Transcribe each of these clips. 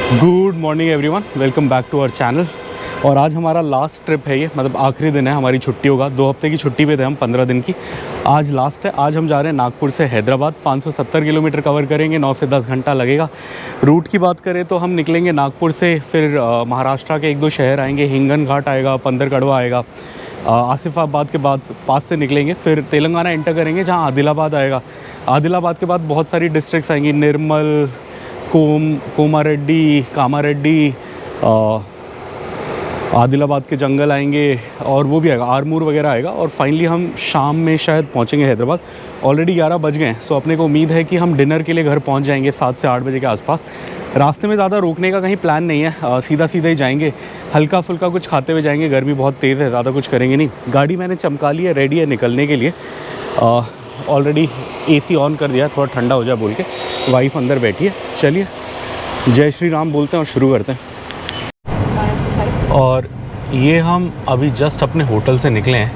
Good morning everyone, welcome back to our channel. और आज हमारा लास्ट ट्रिप है, ये मतलब आखिरी दिन है हमारी छुट्टियों का। 2 हफ्ते की छुट्टी पे थे हम, 15 दिन की। आज लास्ट है। आज हम जा रहे हैं नागपुर से हैदराबाद। 570 किलोमीटर कवर करेंगे, 9 से 10 घंटा लगेगा। रूट की बात करें तो हम निकलेंगे नागपुर से, फिर महाराष्ट्र के 1-2 शहर आएंगे। हिंगन घाट आएगा, पंदर कड़वा आएगा, आसिफाबाद के बाद पास से निकलेंगे, फिर तेलंगाना एंटर करेंगे जहाँ आदिलाबाद आएगा। आदिलाबाद के बाद बहुत सारी डिस्ट्रिक्ट्स आएंगी, निर्मल, कोमारेड्डी, कामारेड्डी, आदिलाबाद के जंगल आएंगे, और वो भी आएगा, आरमूर वगैरह आएगा। और फाइनली हम शाम में शायद पहुंचेंगे हैदराबाद। ऑलरेडी 11 बज गए हैं, सो अपने को उम्मीद है कि हम डिनर के लिए घर पहुंच जाएंगे 7 से 8 बजे के आसपास। रास्ते में ज़्यादा रोकने का कहीं प्लान नहीं है, सीधा सीधा ही जाएंगे। हल्का फुल्का कुछ खाते हुए जाएंगे, गर्मी बहुत तेज़ है, ज़्यादा कुछ करेंगे नहीं। गाड़ी मैंने चमका ली है, रेडी है निकलने के लिए। ऑलरेडी AC ऑन कर दिया, थोड़ा ठंडा हो जाए बोल के। वाइफ अंदर बैठी है। चलिए जय श्री राम बोलते हैं और शुरू करते हैं। और ये हम अभी जस्ट अपने होटल से निकले हैं,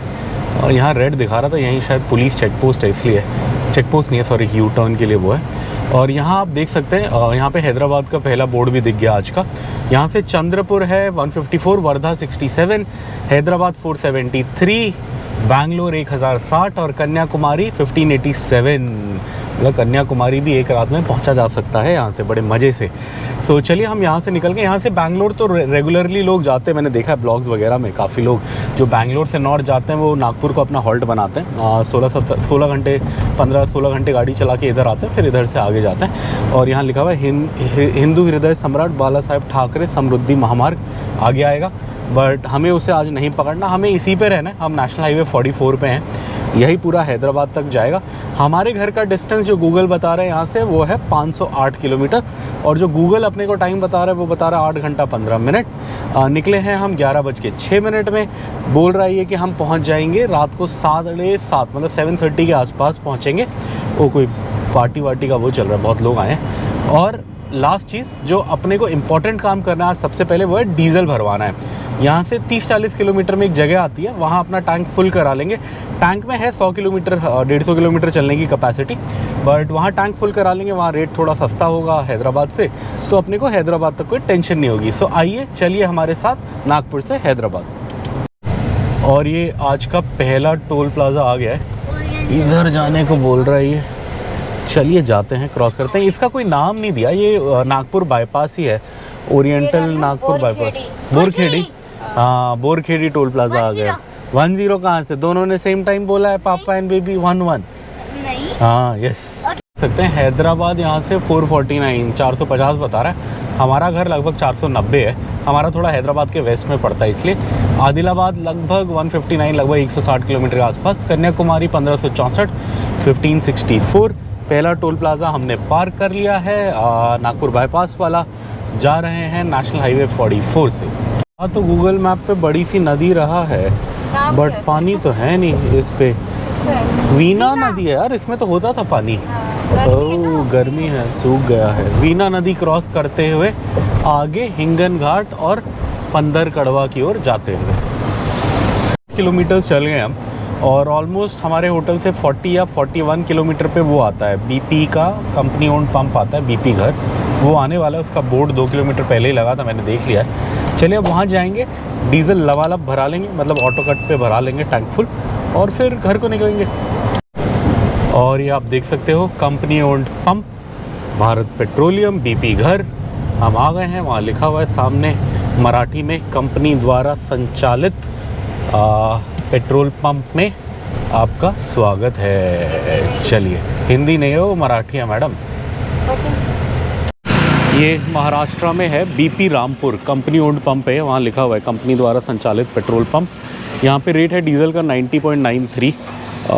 और यहाँ रेड दिखा रहा था, यहीं शायद पुलिस चेक पोस्ट है, इसलिए चेक पोस्ट नहीं है, सॉरी, यू टर्न के लिए वो है। और यहाँ आप देख सकते हैं, यहाँ पे हैदराबाद का पहला बोर्ड भी दिख गया आज का। यहाँ से चंद्रपुर है 154, वर्धा 67, हैदराबाद 473, बैंगलोर 1060 और कन्याकुमारी 1587। मतलब कन्याकुमारी भी एक रात में पहुंचा जा सकता है यहाँ से बड़े मज़े से। सो चलिए हम यहाँ से निकल के, यहाँ से बैंगलोर तो रेगुलरली लोग जाते हैं, मैंने देखा है ब्लॉग्स वगैरह में। काफ़ी लोग जो बैंगलोर से नॉर्थ जाते हैं वो नागपुर को अपना हॉल्ट बनाते हैं। 16 घंटे गाड़ी चला के इधर आते हैं, फिर इधर से आगे जाते हैं। और यहाँ लिखा हुआ है हिंदू हृदय सम्राट बाला साहेब ठाकरे समृद्धि महामार्ग आगे आएगा, बट हमें उसे आज नहीं पकड़ना, हमें इसी पे रहना है। हम नेशनल हाईवे 44 पे हैं, यही पूरा हैदराबाद तक जाएगा। हमारे घर का डिस्टेंस जो गूगल बता रहा है यहाँ से, वो है 508 किलोमीटर, और जो गूगल अपने को टाइम बता रहा है वो बता रहा है 8 घंटा 15 मिनट। निकले हैं हम 11:06 में। बोल रहा है ये कि हम पहुँच जाएंगे रात को 7:30, मतलब 7:30 के आसपास पहुँचेंगे। वो कोई पार्टी वार्टी का वो चल रहा है, बहुत लोग आए हैं। और लास्ट चीज़ जो अपने को इम्पोर्टेंट काम करना है सबसे पहले, वो है डीजल भरवाना है। यहाँ से 30-40 किलोमीटर में एक जगह आती है, वहाँ अपना टैंक फुल करा लेंगे। टैंक में है 100 किलोमीटर 150 किलोमीटर चलने की कैपेसिटी, बट वहाँ टैंक फुल करा लेंगे। वहाँ रेट थोड़ा सस्ता होगा हैदराबाद से, तो अपने को हैदराबाद तक कोई टेंशन नहीं होगी। सो आइए चलिए हमारे साथ नागपुर से हैदराबाद। और ये आज का पहला टोल प्लाज़ा आ गया है, इधर जाने को बोल रहा है ये। चलिए जाते हैं, क्रॉस करते हैं। इसका कोई नाम नहीं दिया, ये नागपुर बाईपास ही है, ओरिएंटल नागपुर बाईपास, बोरखेड़ी। हाँ, बोरखेड़ी टोल प्लाजा आ गया। 10 कहाँ से? दोनों ने सेम टाइम बोला है, पापा एंड बेबी 11 नहीं। हाँ यस, सकते हैं। हैदराबाद यहाँ से 449 450 बता रहा है। हमारा घर लगभग 490 है, हमारा थोड़ा हैदराबाद के वेस्ट में पड़ता है इसलिए। आदिलाबाद लगभग 159, लगभग 160 किलोमीटर के आसपास। कन्याकुमारी 1564 1564। पहला टोल प्लाज़ा हमने पार कर लिया है, नागपुर बाईपास वाला। जा रहे हैं नेशनल हाईवे 44 से। हाँ, तो गूगल मैप पे बड़ी सी नदी रहा है, बट पानी तो है नहीं इस पे। वीना नदी है यार, इसमें तो होता था पानी। ओह गर्मी है, सूख गया है। वीना नदी क्रॉस करते हुए आगे हिंगन घाट और पंदर कड़वा की ओर जाते हुए किलोमीटर चल गए हम। और ऑलमोस्ट हमारे होटल से 40 या 41 किलोमीटर पे वो आता है, BP का कंपनी ओन्ड पंप आता है, BP घर। वो आने वाला है, उसका बोर्ड 2 किलोमीटर पहले ही लगा था, मैंने देख लिया है। चलिए अब वहाँ जाएंगे, डीजल लबालब भरा लेंगे, मतलब ऑटो कट पे भरा लेंगे टैंक फुल, और फिर घर को निकलेंगे। और ये आप देख सकते हो company owned pump, Bharat petroleum, BP घर। हम आ गए हैं, वहाँ लिखा हुआ है सामने मराठी में, कंपनी द्वारा संचालित पेट्रोल पंप में आपका स्वागत है। चलिए, हिंदी नहीं हो, मराठी है मैडम। ये महाराष्ट्र में है, BP Rampur company owned pump है, वहाँ लिखा हुआ है कंपनी द्वारा संचालित पेट्रोल पंप। यहाँ पे रेट है डीजल का 90.93,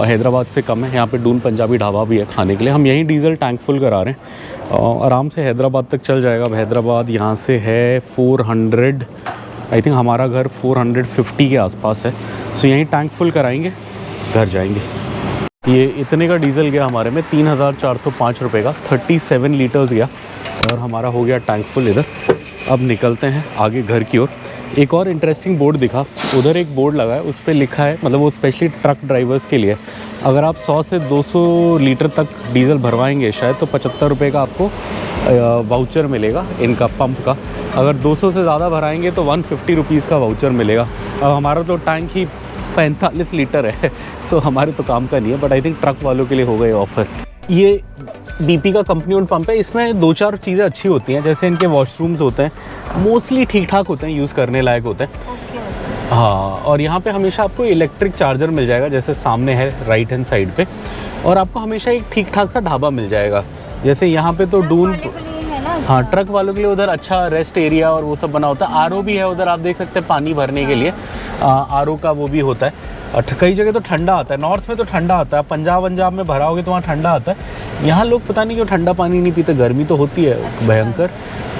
हैदराबाद से कम है। यहाँ पे डून पंजाबी ढाबा भी है खाने के लिए। हम यहीं डीजल टैंक फुल करा रहे हैं, आराम से हैदराबाद तक चल जाएगा। अब हैदराबाद यहाँ से है 400, आई थिंक हमारा घर 450 के आसपास है। सो यहीं टैंक फुल कराएंगे, घर जाएंगे। ये इतने का डीजल गया हमारे में, 3405 रुपये का, 37 लीटर्स गया, और हमारा हो गया टैंक फुल इधर। अब निकलते हैं आगे घर की ओर। एक और इंटरेस्टिंग बोर्ड दिखा, उधर एक बोर्ड लगा है, उस पर लिखा है, मतलब वो स्पेशली ट्रक ड्राइवर्स के लिए, अगर आप 100 से 200 लीटर तक डीजल भरवाएंगे शायद, तो 75 रुपये का आपको वाउचर मिलेगा इनका पंप का। अगर 200 से ज़्यादा भराएंगे तो 150 रुपीज़ का वाउचर मिलेगा। अब हमारा तो टैंक ही 45 लीटर है, सो हमारे तो काम का नहीं है, बट आई थिंक ट्रक वालों के लिए होगा ये ऑफ़र। ये BP का कंपनी ओन्ड पंप है। इसमें 2-4 चीज़ें अच्छी होती हैं, जैसे इनके वॉशरूम्स होते हैं, मोस्टली ठीक ठाक होते हैं, यूज़ करने लायक होते हैं। हाँ, और यहाँ पे हमेशा आपको इलेक्ट्रिक चार्जर मिल जाएगा, जैसे सामने है राइट हैंड साइड पे। और आपको हमेशा एक ठीक ठाक सा ढाबा मिल जाएगा, जैसे यहाँ पे तो डून, हाँ ट्रक वालों के लिए उधर अच्छा रेस्ट एरिया और वो सब बना होता है। RO भी है उधर, आप देख सकते हैं पानी भरने के लिए RO का वो भी होता है। और कई जगह तो ठंडा आता है, नॉर्थ में तो ठंडा आता है, पंजाब में भराओगे तो वहाँ ठंडा आता है। यहाँ लोग पता नहीं क्यों ठंडा पानी नहीं पीते, गर्मी तो होती है भयंकर,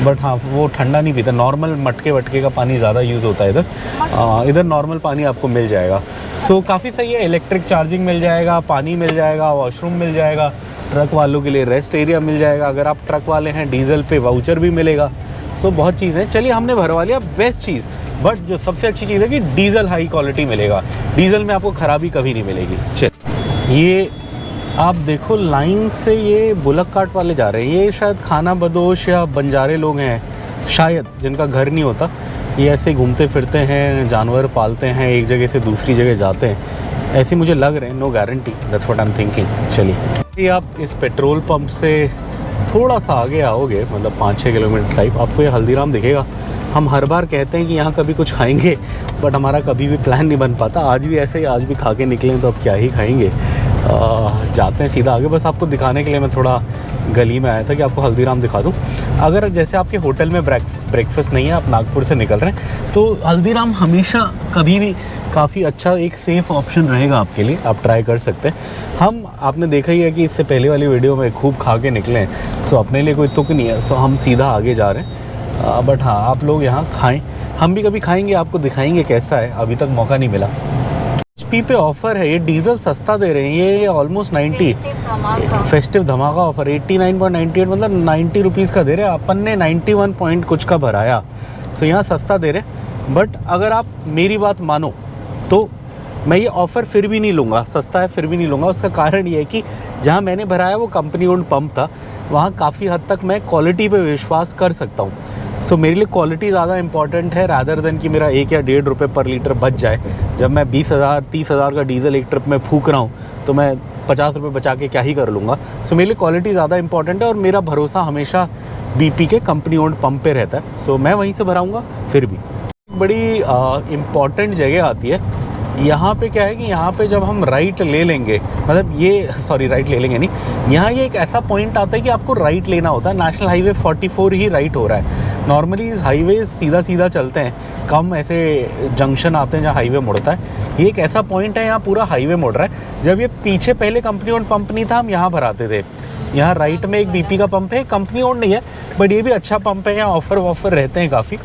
बट हाँ वो ठंडा नहीं पीता, नॉर्मल मटके वटके का पानी ज़्यादा यूज़ होता है इधर। इधर नॉर्मल पानी आपको मिल जाएगा। सो काफ़ी सही है, इलेक्ट्रिक चार्जिंग मिल जाएगा, पानी मिल जाएगा, वॉशरूम मिल जाएगा, ट्रक वालों के लिए रेस्ट एरिया मिल जाएगा। अगर आप ट्रक वाले हैं डीजल पे वाउचर भी मिलेगा। सो बहुत चीज़ें, चलिए हमने भरवा लिया बेस्ट चीज़। बट जो सबसे अच्छी चीज़ है कि डीजल हाई क्वालिटी मिलेगा, डीजल में आपको ख़राबी कभी नहीं मिलेगी। चल ये आप देखो लाइन से ये बुलक कार्ट वाले जा रहे हैं, ये शायद खाना बदोश या बंजारे लोग हैं शायद, जिनका घर नहीं होता। ये ऐसे घूमते फिरते हैं, जानवर पालते हैं, एक जगह से दूसरी जगह जाते हैं, ऐसे मुझे लग रहे हैं, no guarantee, that's what I am thinking. चलिए आप इस पेट्रोल पंप से थोड़ा सा आगे आओगे, मतलब 5-6 किलोमीटर टाइप, आपको ये हल्दीराम दिखेगा। हम हर बार कहते हैं कि यहाँ कभी कुछ खाएंगे, बट हमारा कभी भी प्लान नहीं बन पाता। आज भी ऐसे ही, आज भी खा के निकलें तो अब क्या ही खाएंगे। जाते हैं सीधा आगे, बस आपको दिखाने के लिए मैं थोड़ा गली में आया था कि आपको हल्दीराम दिखा दूं। अगर जैसे आपके होटल में ब्रेकफास्ट नहीं है, आप नागपुर से निकल रहे हैं, तो हल्दीराम हमेशा कभी भी काफ़ी अच्छा एक सेफ़ ऑप्शन रहेगा आपके लिए, आप ट्राई कर सकते हैं। हम आपने देखा ही है कि इससे पहले वाली वीडियो में खूब खा के निकले हैं, सो अपने लिए कोई तुक नहीं है, सो हम सीधा आगे जा रहे हैं। बट हाँ आप लोग यहाँ खाएँ, हम भी कभी खाएँगे, आपको दिखाएँगे कैसा है, अभी तक मौका नहीं मिला। HP पे ऑफ़र है, ये डीजल सस्ता दे रहे हैं, ये ऑलमोस्ट 90 फेस्टिव धमाका ऑफ़र 89.98 मतलब 90 रुपीज़ का दे रहे हैं। अपन ने 91 पॉइंट कुछ का भराया, तो यहाँ सस्ता दे रहे हैं। बट अगर आप मेरी बात मानो तो मैं ये ऑफ़र फिर भी नहीं लूँगा, सस्ता है फिर भी नहीं लूँगा। उसका कारण ये है कि जहाँ मैंने भराया वो कंपनी ओन्ड पंप था, वहाँ काफ़ी हद तक मैं क्वालिटी पे विश्वास कर सकता हूँ। सो मेरे लिए क्वालिटी ज़्यादा इंपॉर्टेंट है रादर देन कि मेरा 1 या 1.5 रुपये पर लीटर बच जाए। जब मैं 20,000-30,000 का डीजल एक ट्रिप में फूक रहा हूँ, तो मैं 50 रुपये बचा के क्या ही कर लूँगा। सो मेरे लिए क्वालिटी ज़्यादा इंपॉर्टेंट है, और मेरा भरोसा हमेशा BP के कंपनी ओन्ड पंप पे रहता है। सो मैं वहीं से भराऊँगा। फिर भी बड़ी इम्पॉर्टेंट जगह आती है यहाँ पे। क्या है कि यहाँ पे जब हम राइट ले लेंगे, मतलब ये सॉरी राइट ले लेंगे नहीं, यहाँ ये एक ऐसा पॉइंट आता है कि आपको राइट लेना होता है। नेशनल हाईवे 44 ही राइट हो रहा है। नॉर्मली इस हाईवे सीधा सीधा चलते हैं, कम ऐसे जंक्शन आते हैं जहाँ हाईवे मुड़ता है। ये एक ऐसा पॉइंट है, यहाँ पूरा हाईवे मुड़ रहा है। जब ये पीछे पहले कंपनी ओन्ड पंप नहीं था, हम यहाँ भराते थे। यहाँ राइट में एक BP का पंप है, कंपनी ओन्ड नहीं है, बट ये भी अच्छा पंप है, यहाँ ऑफ़र वॉफ़र रहते हैं काफ़ी।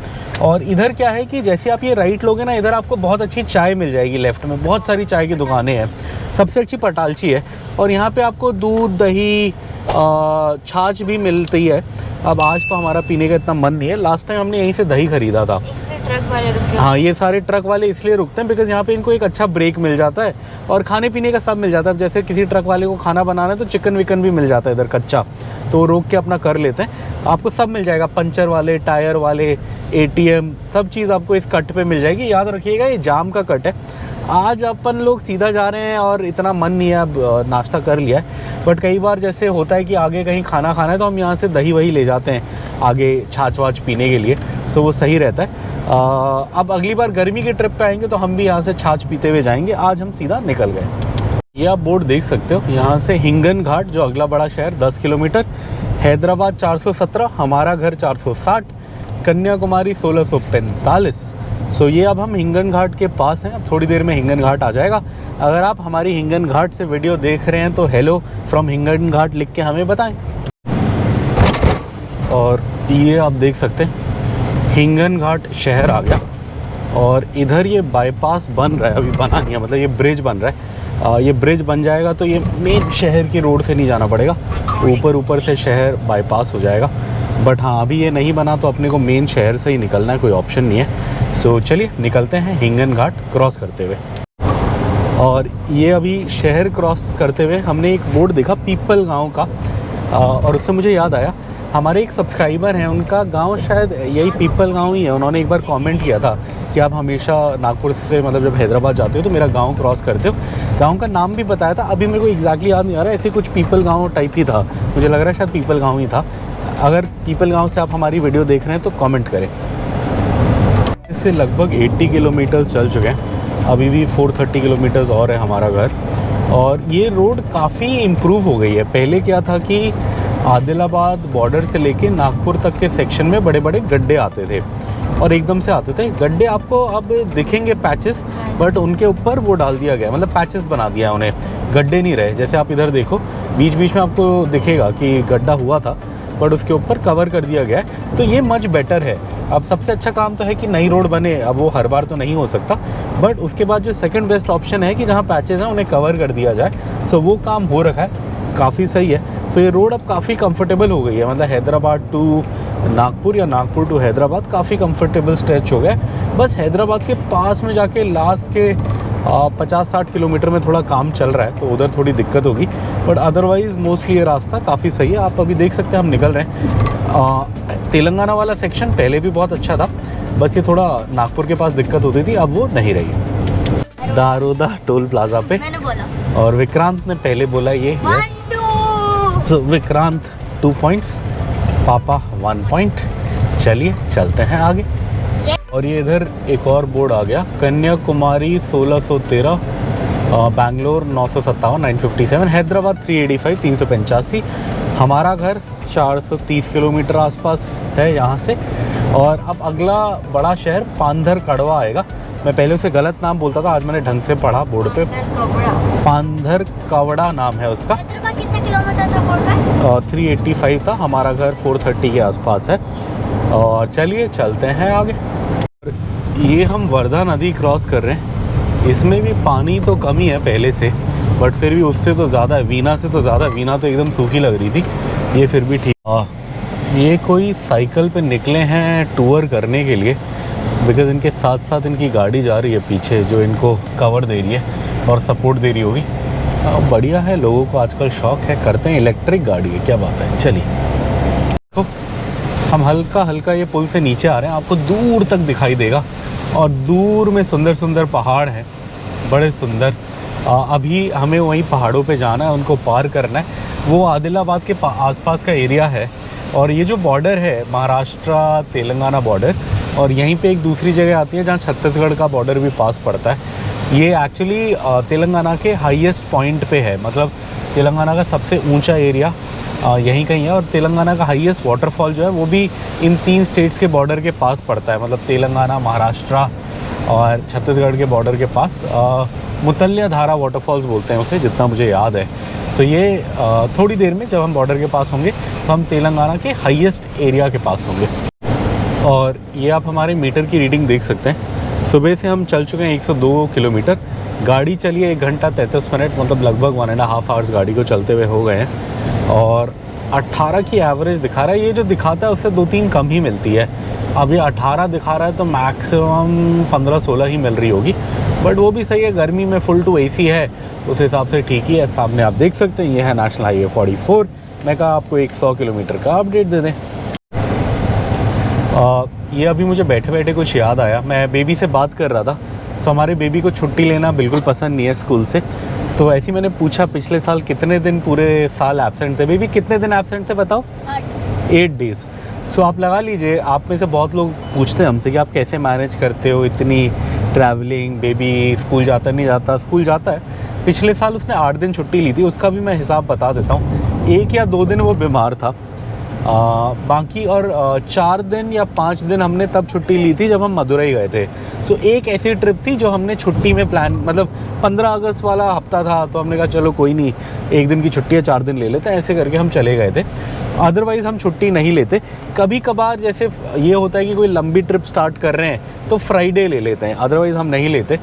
और इधर क्या है कि जैसे आप ये राइट लोगे ना, इधर आपको बहुत अच्छी चाय मिल जाएगी। लेफ़्ट में बहुत सारी चाय की दुकानें हैं, सबसे अच्छी पटालची है। और यहाँ पे आपको दूध, दही, छाछ भी मिलती है। अब आज तो हमारा पीने का इतना मन नहीं है, लास्ट टाइम हमने यहीं से दही ख़रीदा था। ट्रक वाले रुके, हाँ ये सारे ट्रक वाले इसलिए रुकते हैं बिकॉज़ यहाँ पे इनको एक अच्छा ब्रेक मिल जाता है, और खाने पीने का सब मिल जाता है। अब जैसे किसी ट्रक वाले को खाना बनाना है तो चिकन विकन भी मिल जाता है इधर कच्चा, तो रोक के अपना कर लेते हैं। आपको सब मिल जाएगा, पंचर वाले, टायर वाले, ATM, सब चीज़ आपको इस कट पे मिल जाएगी। याद रखिएगा ये जाम का कट है। आज अपन लोग सीधा जा रहे हैं और इतना मन नहीं है, अब नाश्ता कर लिया है। बट कई बार जैसे होता है कि आगे कहीं खाना खाना है तो हम यहाँ से दही वही ले जाते हैं आगे छाछ वाछ पीने के लिए, सो वो सही रहता है। अब अगली बार गर्मी के ट्रिप पे आएंगे तो हम भी यहाँ से छाछ पीते हुए जाएंगे। आज हम सीधा निकल गए। ये आप बोर्ड देख सकते हो, यहाँ से हिंगन घाट जो अगला बड़ा शहर 10 किलोमीटर, हैदराबाद 417, हमारा घर 460, कन्याकुमारी 1645। सो ये अब हम हिंगन घाट के पास हैं। अब थोड़ी देर में हिंगन घाट आ जाएगा। अगर आप हमारी हिंगन घाट से वीडियो देख रहे हैं तो हेलो फ्रॉम हिंगन घाट लिख के हमें बताएं। और ये आप देख सकते हैं हिंगन घाट शहर आ गया, और इधर ये बाईपास बन रहा है, अभी बना नहीं है, मतलब ये ब्रिज बन रहा है। ये ब्रिज बन जाएगा तो ये मेन शहर की रोड से नहीं जाना पड़ेगा, ऊपर से शहर बाईपास हो जाएगा। बट हाँ अभी ये नहीं बना तो अपने को मेन शहर से ही निकलना है, कोई ऑप्शन नहीं है। सो चलिए निकलते हैं हिंगन घाट क्रॉस करते हुए। और ये अभी शहर क्रॉस करते हुए हमने एक बोर्ड देखा पीपल गांव का, और उससे मुझे याद आया हमारे एक सब्सक्राइबर हैं, उनका गांव शायद यही पीपल गांव ही है। उन्होंने एक बार कमेंट किया था कि आप हमेशा नागपुर से मतलब जब हैदराबाद जाते हो तो मेरा गांव क्रॉस करते हो। गांव का नाम भी बताया था, अभी मेरे को एग्जैक्टली याद नहीं आ रहा, ऐसे कुछ पीपल गांव टाइप ही था, मुझे लग रहा है शायद पीपल गांव ही था। अगर पीपल गांव से आप हमारी वीडियो देख रहे हैं तो कमेंट करें। इससे लगभग 80 किलोमीटर चल चुके हैं, अभी भी 430 किलोमीटर्स और है हमारा घर। और ये रोड काफ़ी इम्प्रूव हो गई है। पहले क्या था कि आदिलाबाद बॉर्डर से लेके नागपुर तक के सेक्शन में बड़े बड़े गड्ढे आते थे और एकदम से आते थे। गड्ढे आपको अब दिखेंगे पैचेस, बट उनके ऊपर वो डाल दिया गया, मतलब पैचेस बना दिया उन्हें, गड्ढे नहीं रहे। जैसे आप इधर देखो, बीच बीच में आपको दिखेगा कि गड्ढा हुआ था, बट उसके ऊपर कवर कर दिया गया है, तो ये मच बेटर है। अब सबसे अच्छा काम तो है कि नई रोड बने, अब वो हर बार तो नहीं हो सकता, बट उसके बाद जो सेकंड बेस्ट ऑप्शन है कि जहाँ पैचेस हैं उन्हें कवर कर दिया जाए, सो वो काम हो रखा है, काफ़ी सही है। तो ये रोड अब काफ़ी कंफर्टेबल हो गई है, मतलब हैदराबाद टू नागपुर या नागपुर टू हैदराबाद काफ़ी कंफर्टेबल स्ट्रेच हो गया है। बस हैदराबाद के पास में जाके लास्ट के 50-60 किलोमीटर में थोड़ा काम चल रहा है, तो उधर थोड़ी दिक्कत होगी, बट अदरवाइज़ मोस्टली ये रास्ता काफ़ी सही है। आप अभी देख सकते हैं हम निकल रहे हैं। तेलंगाना वाला सेक्शन पहले भी बहुत अच्छा था, बस ये थोड़ा नागपुर के पास दिक्कत होती थी, अब वो नहीं रही। दारोदा टोल प्लाजा पे, और विक्रांत ने पहले बोला ये यस, सो विक्रांत 2 पॉइंट्स, पापा 1 पॉइंट। चलिए चलते हैं आगे। और ये इधर एक और बोर्ड आ गया, कन्याकुमारी 1613, बैंगलोर 957 957, हैदराबाद 385 385। हमारा घर 430 किलोमीटर आसपास है यहाँ से। और अब अगला बड़ा शहर पांधर कड़वा आएगा। मैं पहले उसे गलत नाम बोलता था, आज मैंने ढंग से पढ़ा बोर्ड पे, पांधर कवड़ा नाम है उसका। कितने किलोमीटर था बोर्ड में? 385 था, हमारा घर 430 के आसपास है। और चलिए चलते हैं आगे। ये हम वर्धा नदी क्रॉस कर रहे हैं, इसमें भी पानी तो कम ही है पहले से, बट फिर भी उससे तो ज़्यादा है, वीना से तो ज़्यादा। वीना तो एकदम सूखी लग रही थी, ये फिर भी ठीक। ये कोई साइकिल पे निकले हैं टूर करने के लिए, बिकॉज़ इनके साथ साथ इनकी गाड़ी जा रही है पीछे, जो इनको कवर दे रही है और सपोर्ट दे रही होगी। बढ़िया है, लोगों को आजकल शौक है, करते हैं। इलेक्ट्रिक गाड़ी है, क्या बात है। चलिए तो हम हल्का हल्का ये पुल से नीचे आ रहे हैं, आपको दूर तक दिखाई देगा, और दूर में सुंदर सुंदर पहाड़ हैं, बड़े सुंदर। अभी हमें वहीं पहाड़ों पे जाना है, उनको पार करना है। वो आदिलाबाद के आसपास का एरिया है, और ये जो बॉर्डर है महाराष्ट्र तेलंगाना बॉर्डर, और यहीं पे एक दूसरी जगह आती है जहाँ छत्तीसगढ़ का बॉर्डर भी पास पड़ता है। ये एक्चुअली तेलंगाना के हाईएस्ट पॉइंट पे है, मतलब तेलंगाना का सबसे ऊंचा एरिया यहीं कहीं है। और तेलंगाना का हाईएस्ट वाटरफॉल जो है वो भी इन 3 स्टेट्स के बॉर्डर के पास पड़ता है, मतलब तेलंगाना, महाराष्ट्र और छत्तीसगढ़ के बॉर्डर के पास। मुतल्या धारा वाटरफॉल्स बोलते हैं उसे, जितना मुझे याद है। तो ये थोड़ी देर में जब हम बॉर्डर के पास होंगे तो हम तेलंगाना के हाईएस्ट एरिया के पास होंगे। और ये आप हमारे मीटर की रीडिंग देख सकते हैं। सुबह से हम चल चुके हैं 102 किलोमीटर, गाड़ी चली है 1 घंटा 33 मिनट, मतलब लगभग 1.5 आवर्स गाड़ी को चलते हुए हो गए हैं। और 18 की एवरेज दिखा रहा है, ये जो दिखाता है उससे 2-3 कम ही मिलती है। अब ये 18 दिखा रहा है तो मैक्सिमम 15-16 ही मिल रही होगी, बट वो भी सही है, गर्मी में फुल टू एसी है, उस हिसाब से ठीक ही है। सामने आप देख सकते हैं ये है नेशनल हाईवे 44। मैं कहा आपको 100 किलोमीटर का अपडेट दे दें। ये अभी मुझे बैठे बैठे कुछ याद आया, मैं बेबी से बात कर रहा था। सो हमारे बेबी को छुट्टी लेना बिल्कुल पसंद नहीं है स्कूल से, तो ऐसे ही मैंने पूछा पिछले साल कितने दिन पूरे साल एब्सेंट थे। बेबी कितने दिन एब्सेंट थे बताओ? 8 डेज़। सो आप लगा लीजिए, आप में से बहुत लोग पूछते हैं हमसे कि आप कैसे मैनेज करते हो इतनी ट्रैवलिंग, बेबी स्कूल जाता नहीं जाता? स्कूल जाता है। पिछले साल उसने 8 दिन छुट्टी ली थी, उसका भी मैं हिसाब बता देता हूँ। 1 या 2 दिन वो बीमार था, बाकी और 4 दिन या 5 दिन हमने तब छुट्टी ली थी जब हम मदुरई गए थे। सो एक ऐसी ट्रिप थी जो हमने छुट्टी में प्लान, मतलब 15 अगस्त वाला हफ्ता था, तो हमने कहा चलो कोई नहीं, 1 दिन की छुट्टी है, 4 दिन ले लेते हैं, ऐसे करके हम चले गए थे। अदरवाइज़ हम छुट्टी नहीं लेते। कभी कभार जैसे ये होता है कि कोई लंबी ट्रिप स्टार्ट कर रहे हैं तो फ्राइडे ले लेते हैं, अदरवाइज़ हम नहीं लेते।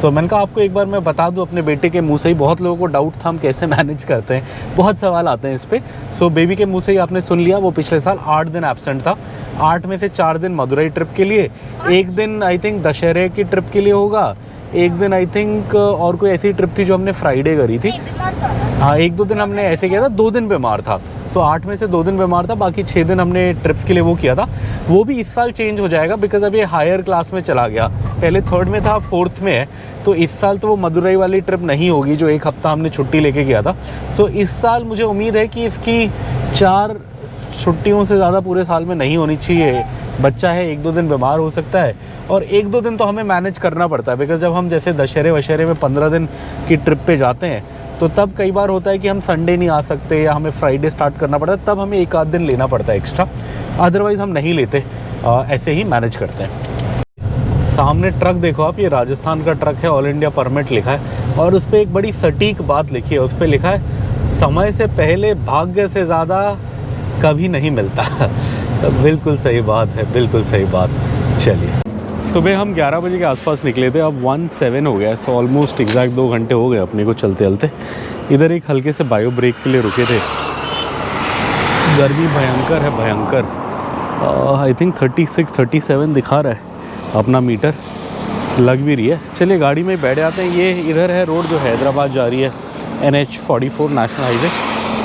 सो मैंने कहा आपको एक बार मैं बता दूं अपने बेटे के मुंह से ही, बहुत लोगों को डाउट था हम कैसे मैनेज करते हैं, बहुत सवाल आते हैं इस पर। सो बेबी के मुंह से ही आपने सुन लिया, वो पिछले साल 8 दिन एब्सेंट था। 8 में से 4 दिन मदुरई ट्रिप के लिए, 1 दिन आई थिंक दशहरे की ट्रिप के लिए होगा, 1 दिन आई थिंक और कोई ऐसी ट्रिप थी जो हमने फ्राइडे करी थी। हाँ 1-2 दिन हमने ऐसे किया था, 2 दिन बीमार था। सो 8 में से 2 दिन बीमार था, बाकी 6 दिन हमने ट्रिप्स के लिए वो किया था। वो भी इस साल चेंज हो जाएगा बिकॉज अब ये हायर क्लास में चला गया। पहले 3rd में था, 4th में है। तो इस साल तो वो मदुरई वाली ट्रिप नहीं होगी जो 1 हफ्ता हमने छुट्टी लेके गया था। सो इस साल मुझे उम्मीद है कि इसकी 4 छुट्टियों से ज़्यादा पूरे साल में नहीं होनी चाहिए। बच्चा है, 1-2 दिन बीमार हो सकता है और 1-2 दिन तो हमें मैनेज करना पड़ता है बिकॉज जब हम जैसे दशहरे वशहरे में 15 दिन की ट्रिप पे जाते हैं तो तब कई बार होता है कि हम संडे नहीं आ सकते या हमें फ्राइडे स्टार्ट करना पड़ता है, तब हमें 1 आध दिन लेना पड़ता है एक्स्ट्रा। अदरवाइज़ हम नहीं लेते, ऐसे ही मैनेज करते हैं। सामने ट्रक देखो आप, ये राजस्थान का ट्रक है, ऑल इंडिया परमिट लिखा है और उस पर एक बड़ी सटीक बात लिखी है। उस पर लिखा है समय से पहले भाग्य से ज़्यादा कभी नहीं मिलता। बिल्कुल सही बात है, बिल्कुल सही बात। चलिए, सुबह हम 11 बजे के आसपास निकले थे, अब 1:07 हो गया। सो ऑलमोस्ट एग्जैक्ट 2 घंटे हो गए अपने को चलते चलते। इधर एक हल्के से बायो ब्रेक के लिए रुके थे। गर्मी भयंकर है, भयंकर। आई थिंक 36-37 दिखा रहा है अपना मीटर, लग भी रही है। चलिए गाड़ी में बैठ जाते हैं। ये इधर है रोड जो हैदराबाद जा रही है, NH44 नेशनल हाईवे।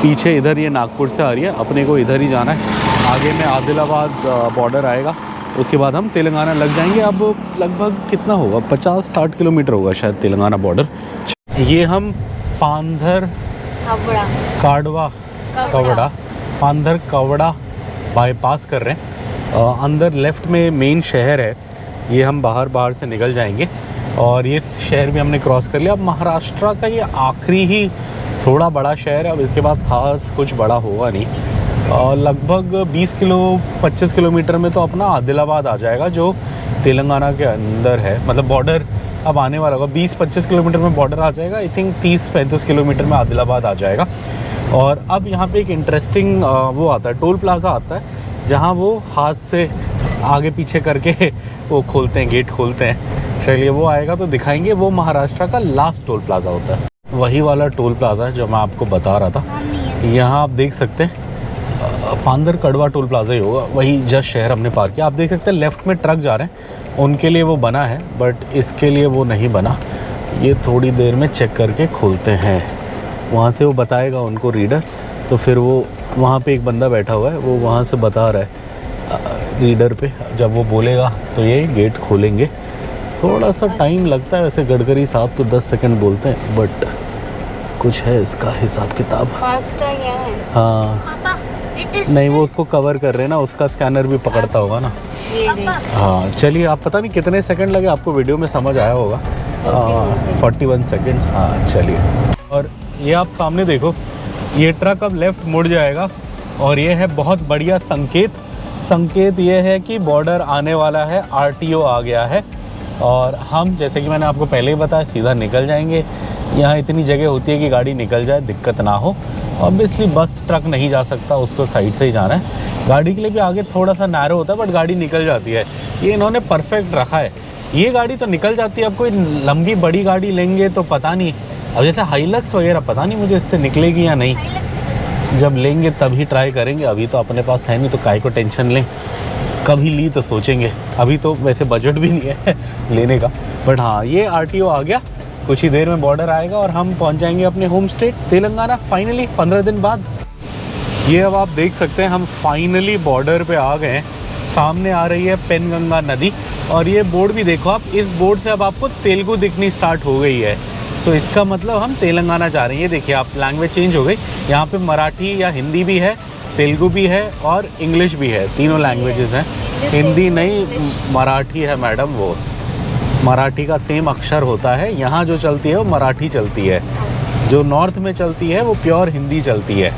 पीछे इधर ये नागपुर से आ रही है, अपने को इधर ही जाना है। आगे में आदिलाबाद बॉर्डर आएगा, उसके बाद हम तेलंगाना लग जाएंगे। अब लगभग कितना होगा, 50-60 किलोमीटर होगा शायद तेलंगाना बॉर्डर। ये हम पांधर कवड़ा बाईपास कर रहे हैं। अंदर लेफ़्ट में मेन शहर है, ये हम बाहर से निकल जाएंगे और ये शहर भी हमने क्रॉस कर लिया। अब महाराष्ट्र का ये आखिरी ही थोड़ा बड़ा शहर है, अब इसके बाद ख़ास कुछ बड़ा होगा नहीं। और लगभग 20-25 किलोमीटर में तो अपना आदिलाबाद आ जाएगा जो तेलंगाना के अंदर है, मतलब बॉर्डर अब आने वाला होगा। 20-25 किलोमीटर में बॉर्डर आ जाएगा, आई थिंक 30-35 किलोमीटर में आदिलाबाद आ जाएगा। और अब यहाँ पे एक इंटरेस्टिंग वो आता है, टोल प्लाज़ा आता है, जहाँ वो हाथ से आगे पीछे करके वो खोलते हैं, गेट खोलते हैं। चलिए वो आएगा तो दिखाएंगे। वो महाराष्ट्र का लास्ट टोल प्लाज़ा होता है, वही वाला टोल प्लाज़ा है जो मैं आपको बता रहा था। यहाँ आप देख सकते हैं पांधर कड़वा टोल प्लाज़ा ही होगा, वही जस्ट शहर हमने पार किया। आप देख सकते हैं लेफ़्ट में ट्रक जा रहे हैं, उनके लिए वो बना है, बट इसके लिए वो नहीं बना। ये थोड़ी देर में चेक करके खोलते हैं, वहाँ से वो बताएगा उनको रीडर, तो फिर वो वहाँ पे एक बंदा बैठा हुआ है, वो वहाँ से बता रहा है रीडर पे। जब वो बोलेगा तो ये गेट खोलेंगे। थोड़ा सा टाइम लगता है वैसे, गडकरी साहब तो 10 सेकंड बोलते हैं, बट कुछ है इसका हिसाब किताब। हाँ नहीं, वो उसको कवर कर रहे हैं ना, उसका स्कैनर भी पकड़ता होगा ना। हाँ चलिए, आप पता नहीं कितने सेकंड लगे, आपको वीडियो में समझ आया होगा। 41 सेकंड्स। हाँ चलिए, और ये आप सामने देखो, ये ट्रक अब लेफ़्ट मुड़ जाएगा और ये है बहुत बढ़िया संकेत ये है कि बॉर्डर आने वाला है, RTO आ गया है। और हम जैसे कि मैंने आपको पहले ही बताया सीधा निकल जाएंगे। यहाँ इतनी जगह होती है कि गाड़ी निकल जाए, दिक्कत ना हो। ऑब्वियसली बस ट्रक नहीं जा सकता, उसको साइड से ही जाना है। गाड़ी के लिए भी आगे थोड़ा सा नैरो होता है, बट गाड़ी निकल जाती है। ये इन्होंने परफेक्ट रखा है, ये गाड़ी तो निकल जाती है। अब कोई लंबी बड़ी गाड़ी लेंगे तो पता नहीं, अब जैसे हाइलक्स वगैरह पता नहीं मुझे इससे निकलेगी या नहीं, जब लेंगे तभी ट्राई करेंगे। अभी तो अपने पास है नहीं तो काहे को टेंशन लें, कभी ली तो सोचेंगे। अभी तो वैसे बजट भी नहीं है लेने का। बट हाँ, ये RTO आ गया, कुछ ही देर में बॉर्डर आएगा और हम पहुंच जाएंगे अपने होम स्टेट तेलंगाना फाइनली 15 दिन बाद। ये अब आप देख सकते हैं हम फाइनली बॉर्डर पे आ गए हैं। सामने आ रही है पेनगंगा नदी और ये बोर्ड भी देखो आप, इस बोर्ड से अब आपको तेलुगु दिखनी स्टार्ट हो गई है। सो इसका मतलब हम तेलंगाना जा रहे हैं। ये देखिए आप, लैंग्वेज चेंज हो गई। यहाँ पे मराठी या हिंदी भी है, तेलुगु भी है और इंग्लिश भी है, तीनों लैंग्वेजेस हैं। हिंदी नहीं, मराठी है मैडम। वो मराठी का सेम अक्षर होता है, यहाँ जो चलती है वो मराठी चलती है, जो नॉर्थ में चलती है वो प्योर हिंदी चलती है।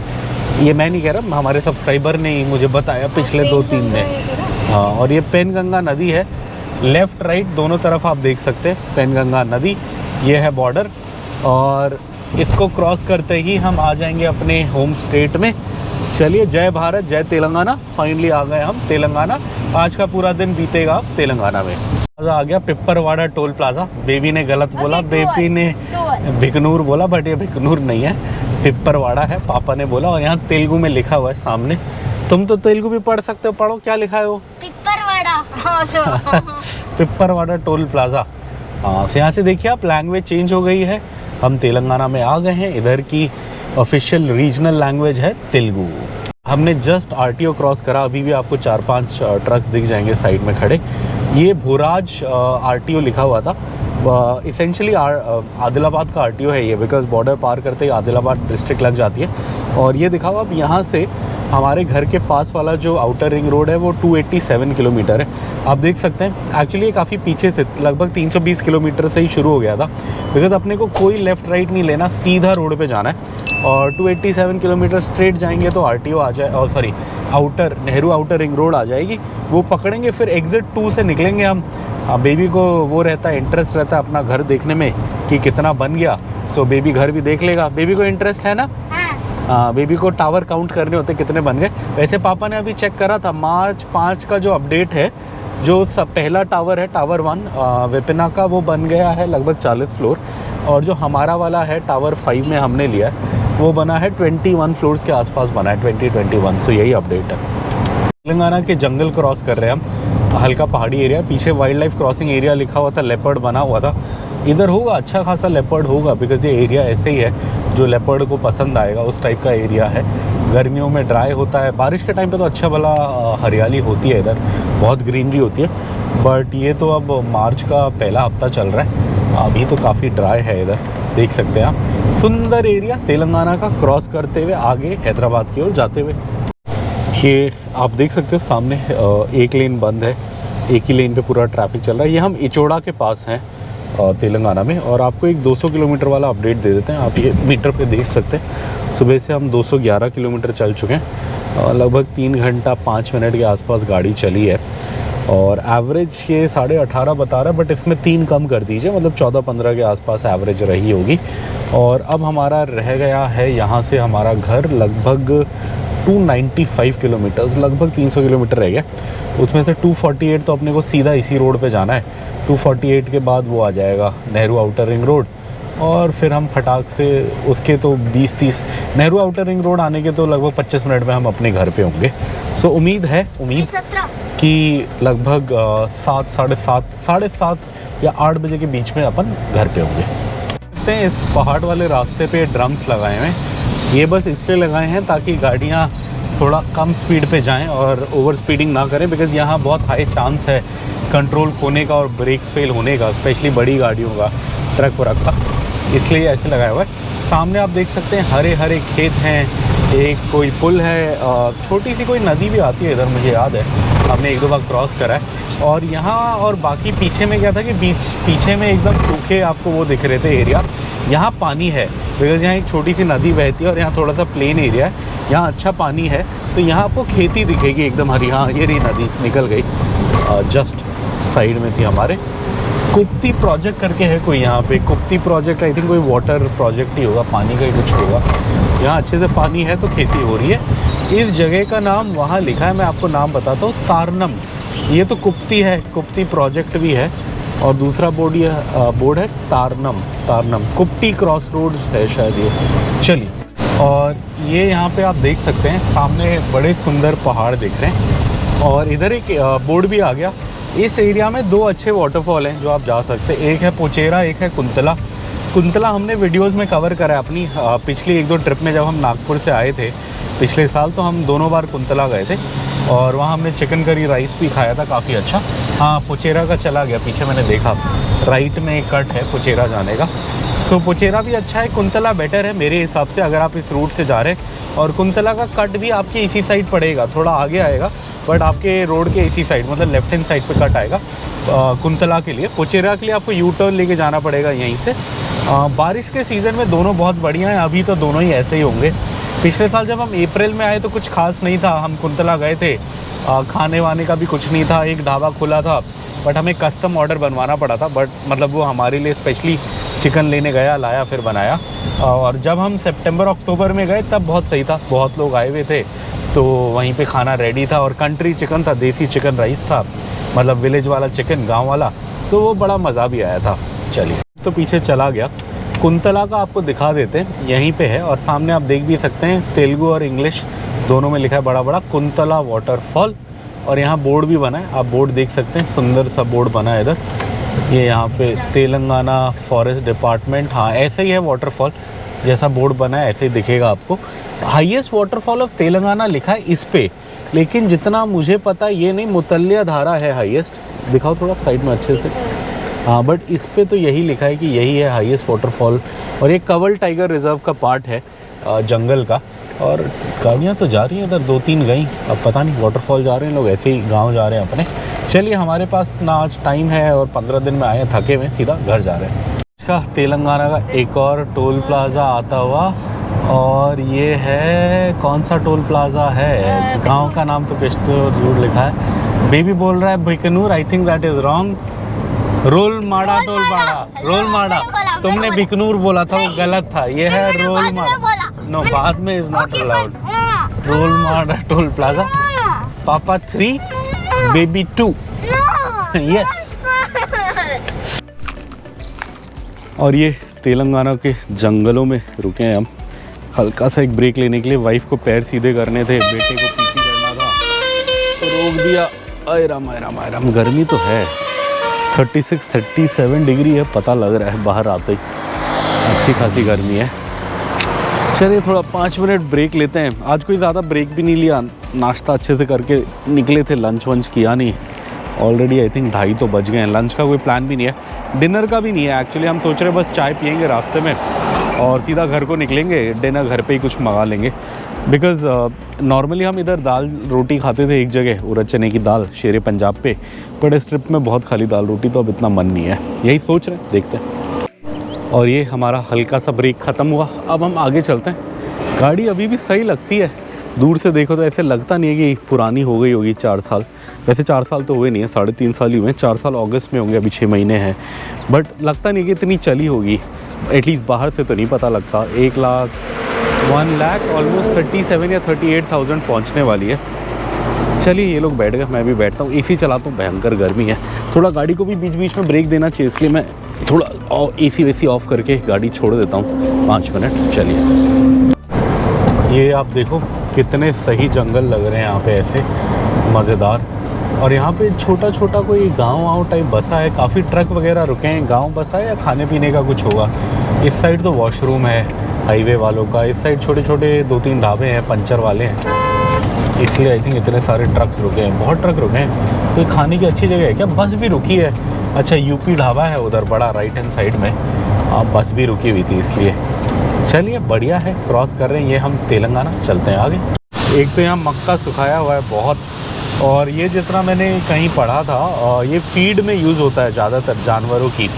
ये मैं नहीं कह रहा, हमारे सब्सक्राइबर ने ही मुझे बताया पिछले 2-3 ने। हाँ, और ये पेनगंगा नदी है, लेफ़्ट राइट दोनों तरफ आप देख सकते हैं पेनगंगा नदी। ये है बॉर्डर और इसको क्रॉस करते ही हम आ जाएंगे अपने होम स्टेट में। चलिए, जय भारत जय तेलंगाना, फाइनली आ गए हम तेलंगाना। आज का पूरा दिन बीतेगा अब तेलंगाना में। आ गया पिपरवाड़ा टोल प्लाज़ा। बेबी ने गलत बोला, बेबी ने भिकनूर बोला, बट ये भिकनूर नहीं है, पिपरवाड़ा है, पापा ने बोला। और यहाँ तेलुगु में लिखा हुआ है सामने। तुम तो तेलुगु भी पढ़ सकते हो, पढ़ो क्या लिखा है वो। पिपरवाड़ा। पिपरवाड़ा टोल प्लाज़ा। हाँ, यहाँ से देखिए आप, लैंग्वेज चेंज हो गई है, हम तेलंगाना में आ गए हैं। इधर की ऑफिशियल रीजनल लैंग्वेज है तेलुगु। हमने जस्ट आरटीओ क्रॉस करा, अभी भी आपको 4-5 ट्रक्स दिख जाएंगे साइड में खड़े। ये भोराज आरटीओ लिखा हुआ था। इसेंशली आदिलाबाद का आरटीओ है ये, बिकॉज बॉर्डर पार करते ही आदिलाबाद डिस्ट्रिक्ट लग जाती है। और ये दिखा हुआ, अब यहाँ से हमारे घर के पास वाला जो आउटर रिंग रोड है वो 287 किलोमीटर है। आप देख सकते हैं एक्चुअली ये काफ़ी पीछे से लगभग 320 किलोमीटर से ही शुरू हो गया था, बिकॉज अपने को कोई लेफ़्ट राइट नहीं लेना, सीधा रोड पे जाना है। और 287 किलोमीटर स्ट्रेट जाएंगे तो आरटीओ आ जाए, और sorry outer Nehru outer ring road आ जाएगी, वो पकड़ेंगे। फिर एग्ज़िट 2 से निकलेंगे हम। बेबी को वो रहता है, इंटरेस्ट रहता है अपना घर देखने में कि कितना बन गया, सो बेबी घर भी देख लेगा। बेबी को इंटरेस्ट है ना? बेबी को टावर काउंट करने होते कितने बन गए। वैसे पापा ने अभी चेक करा था, मार्च 5 का जो अपडेट है, जो सब पहला टावर है टावर 1 विपिना का, वो बन गया है लगभग 40 फ्लोर। और जो हमारा वाला है टावर 5 में हमने लिया है, वो बना है 21 फ्लोर्स के आसपास बना है, 2021। सो यही अपडेट है। तेलंगाना के जंगल क्रॉस कर रहे हैं हम, हल्का पहाड़ी एरिया, पीछे वाइल्ड लाइफ क्रॉसिंग एरिया लिखा हुआ था, लेपर्ड बना हुआ था। इधर होगा अच्छा खासा लेपर्ड होगा, बिकॉज ये एरिया ऐसे ही है जो लेपर्ड को पसंद आएगा, उस टाइप का एरिया है। गर्मियों में ड्राई होता है, बारिश के टाइम पे तो अच्छा भला हरियाली होती है, इधर बहुत ग्रीनरी होती है। बट ये तो अब मार्च का पहला हफ्ता चल रहा है, अभी तो काफ़ी ड्राई है इधर, देख सकते हैं आप। सुंदर एरिया तेलंगाना का क्रॉस करते हुए आगे हैदराबाद की ओर जाते हुए। ये आप देख सकते हो सामने एक लेन बंद है, एक ही लेन पे पूरा ट्रैफिक चल रहा है। ये हम इचोड़ा के पास हैं तेलंगाना में, और आपको एक 200 किलोमीटर वाला अपडेट दे देते हैं। आप ये मीटर पे देख सकते हैं, सुबह से हम 211 किलोमीटर चल चुके हैं, लगभग 3 घंटा 5 मिनट के आसपास गाड़ी चली है। और एवरेज ये 18.5 बता रहा है, बट इसमें 3 कम कर दीजिए, मतलब 14-15 के आसपास एवरेज रही होगी। और अब हमारा रह गया है यहाँ से हमारा घर लगभग 295 किलोमीटर्स, लगभग 300 किलोमीटर रह गया। उसमें से 248 तो अपने को सीधा इसी रोड पे जाना है। 248 के बाद वो आ जाएगा नेहरू आउटर रिंग रोड, और फिर हम फटाक से उसके तो 20-30 नेहरू आउटर रिंग रोड आने के तो लगभग 25 मिनट में हम अपने घर पे होंगे। सो उम्मीद कि लगभग 7, साढ़े 7 या 8 बजे के बीच में अपन घर पे होंगे। देखते हैं इस पहाड़ वाले रास्ते पे ड्रम्स लगाए हुए हैं, ये बस इसलिए लगाए हैं ताकि गाड़ियाँ थोड़ा कम स्पीड पे जाएं और ओवर स्पीडिंग ना करें, बिकॉज़ यहाँ बहुत हाई चांस है कंट्रोल खोने का और ब्रेक्स फेल होने का, स्पेशली बड़ी गाड़ियों का, ट्रक वरक का, इसलिए ऐसे लगाया हुआ है। सामने आप देख सकते हैं हरे हरे खेत हैं, एक कोई पुल है, छोटी सी कोई नदी भी आती है इधर, मुझे याद है हमने 1-2 बार क्रॉस करा है। और यहाँ और बाकी पीछे में क्या था कि पीछे में एकदम सूखे आपको वो दिख रहे थे एरिया, यहाँ पानी है, बिकॉज यहाँ एक छोटी सी नदी बहती है और यहाँ थोड़ा सा प्लेन एरिया है, यहाँ अच्छा पानी है, तो यहाँ आपको खेती दिखेगी एकदम हरी। हाँ ये रही नदी निकल गई, जस्ट साइड में थी हमारे। कुप्ती प्रोजेक्ट करके है कोई यहाँ पे, कुप्ती प्रोजेक्ट, आई थिंक कोई वाटर प्रोजेक्ट ही होगा, पानी का ही कुछ होगा। यहाँ अच्छे से पानी है तो खेती हो रही है। इस जगह का नाम वहाँ लिखा है, मैं आपको नाम बताता हूँ, तारनम। ये तो कुप्ती है, कुप्ती प्रोजेक्ट भी है, और दूसरा बोर्ड है तारनम कुप्टी क्रॉस रोड्स है शायद ये। चलिए, और ये यहाँ पे आप देख सकते हैं सामने बड़े सुंदर पहाड़ दिख रहे हैं, और इधर एक बोर्ड भी आ गया। इस एरिया में 2 अच्छे वाटरफॉल हैं जो आप जा सकते हैं, एक है पोचेरा, एक है कुंतला। कुंतला हमने वीडियोस में कवर करा है अपनी पिछली 1-2 ट्रिप में, जब हम नागपुर से आए थे पिछले साल, तो हम दोनों बार कुंतला गए थे, और वहाँ हमने चिकन करी राइस भी खाया था, काफ़ी अच्छा। हाँ, पोचेरा का चला गया पीछे, मैंने देखा राइट में एक कट है पोचेरा जाने का, तो पोचेरा भी अच्छा है। कुंतला बेटर है मेरे हिसाब से अगर आप इस रूट से जा रहे हैं, और कुंतला का कट भी आपके इसी साइड पड़ेगा, थोड़ा आगे आएगा, बट आपके रोड के इसी साइड, मतलब लेफ्ट हैंड साइड पे कट आएगा कुंतला के लिए। पोचेरा के लिए आपको यू टर्न लेके जाना पड़ेगा यहीं से। बारिश के सीज़न में दोनों बहुत बढ़िया हैं, अभी तो दोनों ही ऐसे ही होंगे। पिछले साल जब हम अप्रैल में आए तो कुछ खास नहीं था, हम कुंतला गए थे, खाने वाने का भी कुछ नहीं था, एक ढाबा खुला था, बट हमें कस्टम ऑर्डर बनवाना पड़ा था, बट मतलब वो हमारे लिए स्पेशली चिकन लेने गया, लाया, फिर बनाया। और जब हम सितंबर-अक्टूबर में गए तब बहुत सही था, बहुत लोग आए हुए थे, तो वहीं पे खाना रेडी था, और कंट्री चिकन था, देसी चिकन राइस था, मतलब विलेज वाला चिकन, गांव वाला, सो वो बड़ा मज़ा भी आया था। चलिए, तो पीछे चला गया, कुंतला का आपको दिखा देते हैं, यहीं पे है, और सामने आप देख भी सकते हैं तेलुगु और इंग्लिश दोनों में लिखा है बड़ा बड़ा कुंतला वाटरफॉल। और यहाँ बोर्ड भी बना है, आप बोर्ड देख सकते हैं, सुंदर सा बोर्ड बना है इधर, ये यहाँ पे तेलंगाना फॉरेस्ट डिपार्टमेंट, हाँ ऐसे ही है वाटरफॉल। जैसा बोर्ड बना है ऐसे ही दिखेगा आपको। हाईएस्ट वाटरफॉल ऑफ तेलंगाना लिखा है इस पे, लेकिन जितना मुझे पता है ये नहीं, मुतल्लिया धारा है हाईएस्ट। दिखाओ थोड़ा साइड में अच्छे से। हाँ, बट इस पे तो यही लिखा है कि यही है हाईएस्ट वाटरफॉल। और ये कवल टाइगर रिजर्व का पार्ट है जंगल का। और गाड़ियाँ तो जा रही हैं इधर, 2-3 गई, अब पता नहीं वाटरफॉल जा रहे हैं लोग, ऐसे ही गाँव जा रहे हैं अपने। चलिए, हमारे पास ना आज टाइम है और 15 दिन में आए हैं थके हुए, सीधा घर जा रहे हैं। इसका तेलंगाना का एक और टोल प्लाज़ा आता हुआ, और ये है कौन सा टोल प्लाज़ा है, गांव का नाम तो किश्तवाड़ लिखा है। बेबी बोल रहा है Biknur, I think that is wrong. Rol Mada toll plaza, Rol Mada. तुमने बिकनूर बोला था, वो गलत था। ये है रोल माड़ा। नो, बाद में is not allowed. Role Mada toll plaza. पापा 3, बेबी 2। यस। और ये तेलंगाना के जंगलों में रुके हैं हम, हल्का सा एक ब्रेक लेने के लिए। वाइफ को पैर सीधे करने थे, बेटे को पीपी करना था, तो रोक दिया। आय राम आय राम आय राम। गर्मी तो है, 36-37 डिग्री है, पता लग रहा है बाहर आते ही। अच्छी खासी गर्मी है। चलिए थोड़ा 5 मिनट ब्रेक लेते हैं। आज कोई ज़्यादा ब्रेक भी नहीं लिया, नाश्ता अच्छे से करके निकले थे, लंच वंच किया नहीं। ऑलरेडी आई थिंक 2:30 तो बज गए हैं। लंच का कोई प्लान भी नहीं है, डिनर का भी नहीं है एक्चुअली। हम सोच रहे हैं बस चाय पियेंगे रास्ते में और सीधा घर को निकलेंगे, डिनर घर पे ही कुछ मंगा लेंगे। बिकॉज़ नॉर्मली हम इधर दाल रोटी खाते थे एक जगह, उड़द चने की दाल, शेरे पंजाब पे, बट इस ट्रिप में बहुत खाली दाल रोटी, तो अब इतना मन नहीं है। यही सोच रहे हैं, देखते हैं। और ये हमारा हल्का सा ब्रेक ख़त्म हुआ, अब हम आगे चलते हैं। गाड़ी अभी भी सही लगती है, दूर से देखो तो ऐसे लगता नहीं है कि पुरानी हो गई होगी 4 साल। वैसे 4 साल तो हुए नहीं है, 3.5 साल ही हुए हैं। 4 साल अगस्त में होंगे, अभी 6 महीने हैं, बट लगता नहीं कि इतनी चली होगी। एटलीस्ट बाहर से तो नहीं पता लगता। 1 लाख ऑलमोस्ट 37 या 38,000 पहुँचने वाली है। चलिए, ये लोग बैठ गए, मैं भी बैठता हूँ। एसी चलाता हूँ, भयंकर गर्मी है। थोड़ा गाड़ी को भी बीच बीच में ब्रेक देना चाहिए, इसलिए मैं थोड़ा एसी वेसी ऑफ करके गाड़ी छोड़ देता हूँ 5 मिनट। चलिए, ये आप देखो कितने सही जंगल लग रहे हैं यहाँ पे, ऐसे मज़ेदार। और यहाँ पे छोटा छोटा कोई गाँव टाइप बसा है, काफ़ी ट्रक वगैरह रुके हैं। गाँव बसा है या खाने पीने का कुछ होगा। इस साइड तो वॉशरूम है हाईवे वालों का, इस साइड छोटे छोटे 2-3 ढाबे हैं, पंचर वाले हैं, इसलिए आई थिंक इतने सारे ट्रक्स रुके हैं। बहुत ट्रक रुके हैं। कोई खाने की अच्छी जगह है क्या? बस भी रुकी है। अच्छा, यूपी ढाबा है उधर बड़ा राइट हैंड साइड में, बस भी रुकी हुई थी इसलिए। चलिए, बढ़िया है, क्रॉस कर रहे हैं ये हम तेलंगाना। चलते हैं आगे। एक तो यहाँ मक्का सुखाया हुआ है बहुत, और ये जितना मैंने कहीं पढ़ा था ये फीड में यूज़ होता है ज़्यादातर जानवरों की,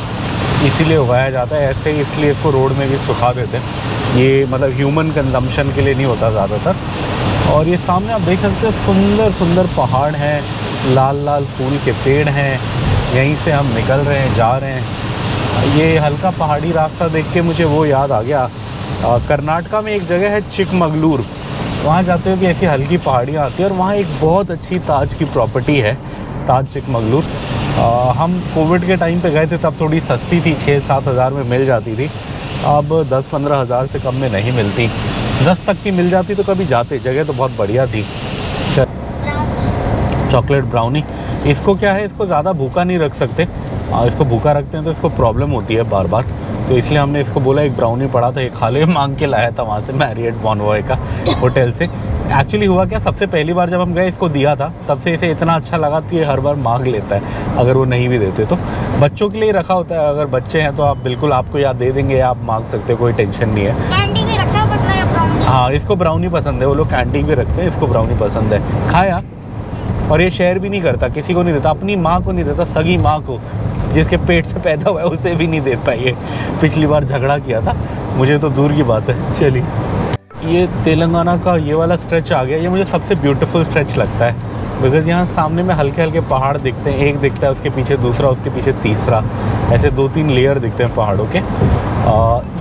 इसीलिए उगाया जाता है ऐसे, इसलिए इसको रोड में भी सुखा देते हैं। ये मतलब ह्यूमन कंजम्पशन के लिए नहीं होता ज़्यादातर। और ये सामने आप देख सकते हैं, सुंदर सुंदर पहाड़ हैं, लाल लाल फूल के पेड़ हैं। यहीं से हम निकल रहे हैं, जा रहे हैं। ये हल्का पहाड़ी रास्ता देख के मुझे वो याद आ गया, कर्नाटका में एक जगह है चिकमगलूर, वहाँ जाते हुए भी ऐसी हल्की पहाड़ियाँ आती है, और वहाँ एक बहुत अच्छी ताज की प्रॉपर्टी है, ताज चिकमगलूर। हम कोविड के टाइम पे गए थे, तब थोड़ी सस्ती थी, 6-7 हज़ार में मिल जाती थी। अब 10-15 हज़ार से कम में नहीं मिलती, 10 तक की मिल जाती तो कभी जाते। जगह तो बहुत बढ़िया थी। चॉकलेट ब्राउनी, इसको क्या है, इसको ज़्यादा भूखा नहीं रख सकते, इसको भूखा रखते हैं तो इसको प्रॉब्लम होती है बार बार, तो इसलिए हमने इसको बोला एक ब्राउनी पड़ा था, ये खा ले, मांग के लाया था वहाँ से, मैरियट बॉनवॉय का होटल से। एक्चुअली हुआ क्या, सबसे पहली बार जब हम गए इसको दिया था, तब से इसे इतना अच्छा लगा कि ये हर बार मांग लेता है, अगर वो नहीं भी देते तो। बच्चों के लिए रखा होता है, अगर बच्चे हैं तो आप बिल्कुल, आपको याद दे देंगे, आप मांग सकते हो, कोई टेंशन नहीं है। कैंडी भी रखा है, बट मैं ब्राउनी। हाँ, इसको ब्राउनी पसंद है, वो लोग कैंडी भी रखते हैं, इसको ब्राउनी पसंद है। खाया, और ये शेयर भी नहीं करता, किसी को नहीं देता, अपनी माँ को नहीं देता, सगी माँ को, जिसके पेट से पैदा हुआ है उसे भी नहीं देता। ये पिछली बार झगड़ा किया था, मुझे तो दूर की बात है। चलिए, ये तेलंगाना का ये वाला स्ट्रेच आ गया, ये मुझे सबसे ब्यूटीफुल स्ट्रेच लगता है, बिकॉज़ यहाँ सामने में हल्के हल्के पहाड़ दिखते हैं, एक दिखता है, उसके पीछे दूसरा, उसके पीछे तीसरा, ऐसे 2-3 लेयर दिखते हैं पहाड़ों के।